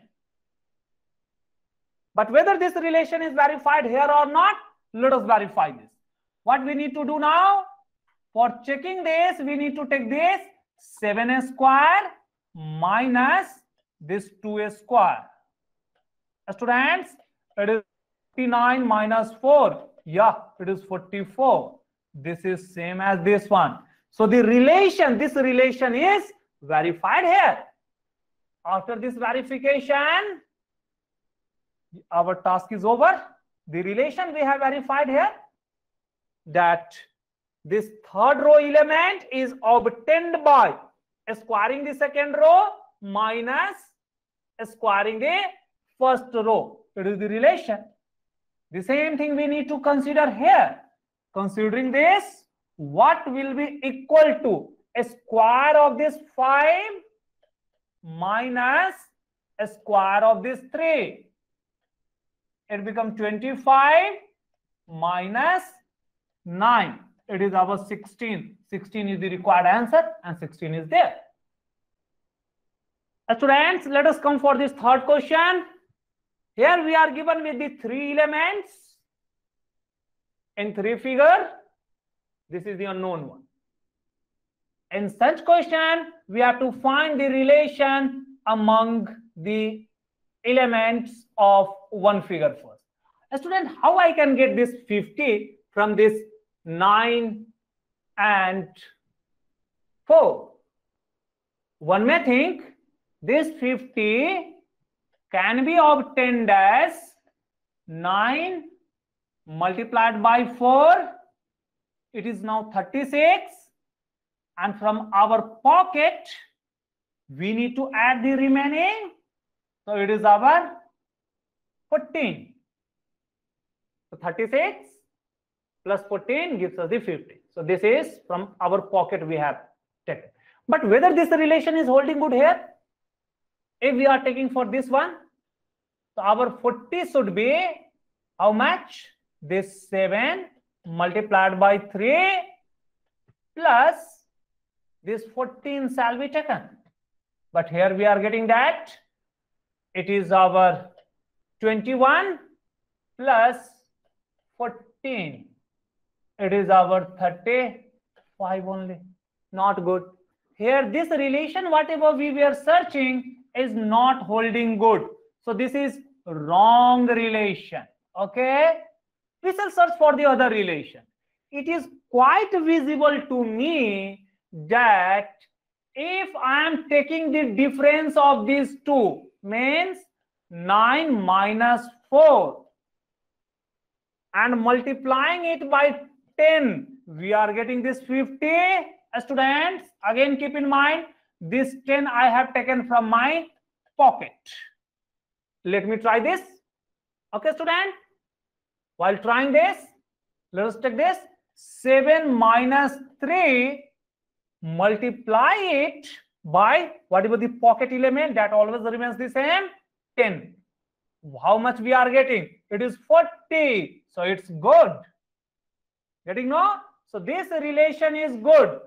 S1: But whether this relation is verified here or not, let us verify this. What we need to do now? For checking this, we need to take this 7 square minus this 2 square. Students, it is 59 minus 4. Yeah, it is 44. This is same as this one. So the relation, this relation is verified here. After this verification, our task is over. The relation we have verified here, that this third row element is obtained by squaring the second row minus squaring the first row. It is the relation. The same thing we need to consider here. Considering this, what will be equal to a square of this 5 minus a square of this 3? It becomes 25 minus 9. It is our 16. 16 is the required answer and 16 is there. Students, let us come for this third question. Here we are given with the 3 elements in 3 figure. This is the unknown one. In such question, we have to find the relation among the elements of one figure first. Student, how I can get this 50 from this 9 and 4? One may think this 50 can be obtained as 9 multiplied by 4. It is now 36. And from our pocket, we need to add the remaining. So it is our 14. So 36 plus 14 gives us the 50. So this is from our pocket we have taken. But whether this relation is holding good here, if we are taking for this one, so our 40 should be how much? This 7 multiplied by 3 plus this 14 shall be taken. But here we are getting that it is our 21 plus 14. It is our 35 only. Not good. Here this relation whatever we were searching is not holding good. So this is wrong relation. Okay. We shall search for the other relation. It is quite visible to me that if I am taking the difference of these two, means 9 minus 4 and multiplying it by 10, we are getting this 50. Students, again keep in mind this 10 I have taken from my pocket. Let me try this. Okay, student. While trying this, let us take this 7 minus 3, multiply it by whatever the pocket element, that always remains the same, 10. How much we are getting? It is 40. So it's good. Getting no? So this relation is good.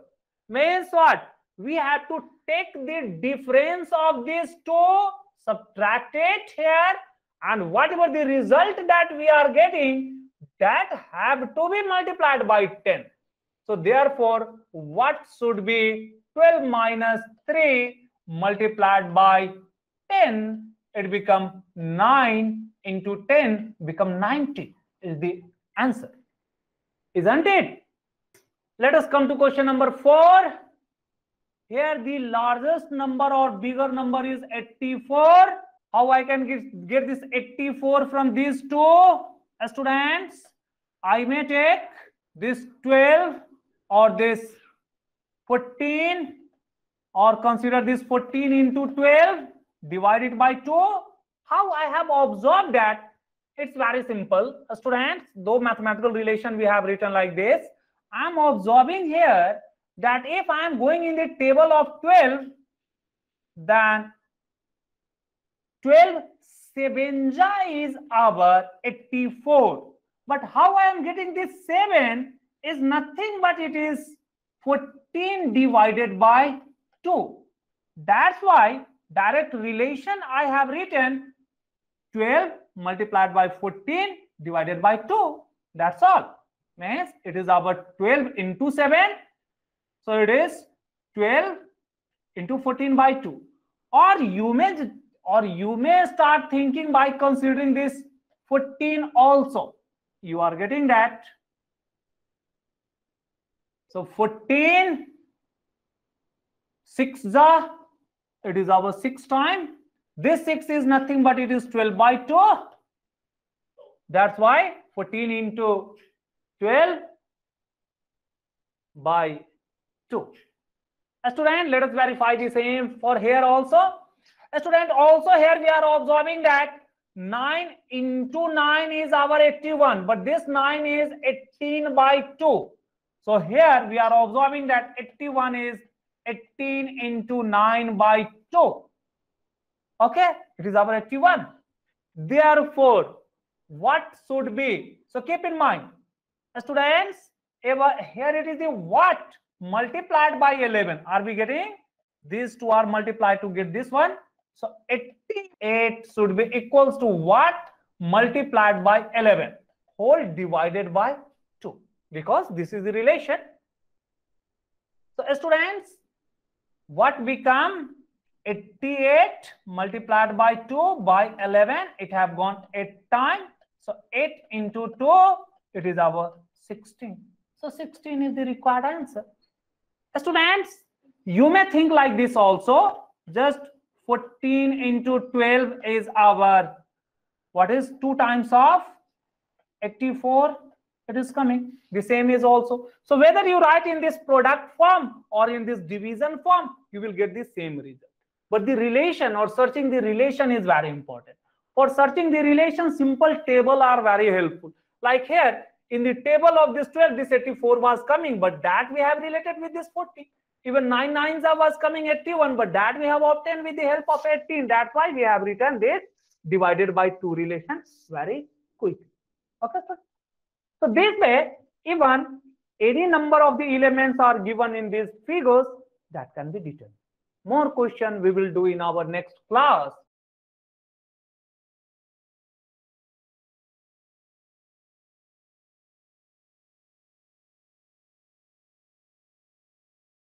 S1: Means what? We have to take the difference of these two, subtract it here, and whatever the result that we are getting, that have to be multiplied by 10. So therefore, what should be 12 minus 3 multiplied by 10? It become 9 into 10 become 90 is the answer. Isn't it? Let us come to question number 4. Here the largest number or bigger number is 84. How I can get this 84 from these two? Students, I may take this 12 or this 14, or consider this 14 into 12 divided by 2. How I have observed that? It's very simple. Students, though mathematical relation we have written like this, I am observing here that if I am going in the table of 12, then 12 sevenja is our 84. But how I am getting this 7 is nothing but it is 14 divided by 2. That's why direct relation I have written 12 multiplied by 14 divided by 2. That's all. Means it is our 12 into 7. So it is 12 into 14 by 2. Or you may start thinking by considering this 14 also. You are getting that. So 14 6 it is our 6 time. This 6 is nothing but it is 12 by 2. That's why 14 into 12 by 2. Student, let us verify the same for here also. Student, also here we are observing that 9 into 9 is our 81, but this 9 is 18 by 2. So here we are observing that 81 is 18 into 9 by 2. Okay, it is our 81. Therefore, what should be? So keep in mind, students, here it is the what multiplied by 11. Are we getting? These two are multiplied to get this one. So 88 should be equals to what multiplied by 11 whole divided by 2, because this is the relation. So students, what become 88 multiplied by 2 by 11, it have gone 8 times. So 8 into 2, it is our 16. So 16 is the required answer. Students, you may think like this also, just 14 into 12 is our, what is 2 times of 84, it is coming. The same is also. So whether you write in this product form or in this division form, you will get the same result. But the relation or searching the relation is very important. For searching the relation, simple table are very helpful. Like here, in the table of this 12, this 84 was coming, but that we have related with this 40. Even 9 nines was coming 81, but that we have obtained with the help of 18. That's why we have written this divided by 2 relation very quickly. Okay, sir? So this way, even any number of the elements are given in these figures, that can be determined. More question we will do in our next class.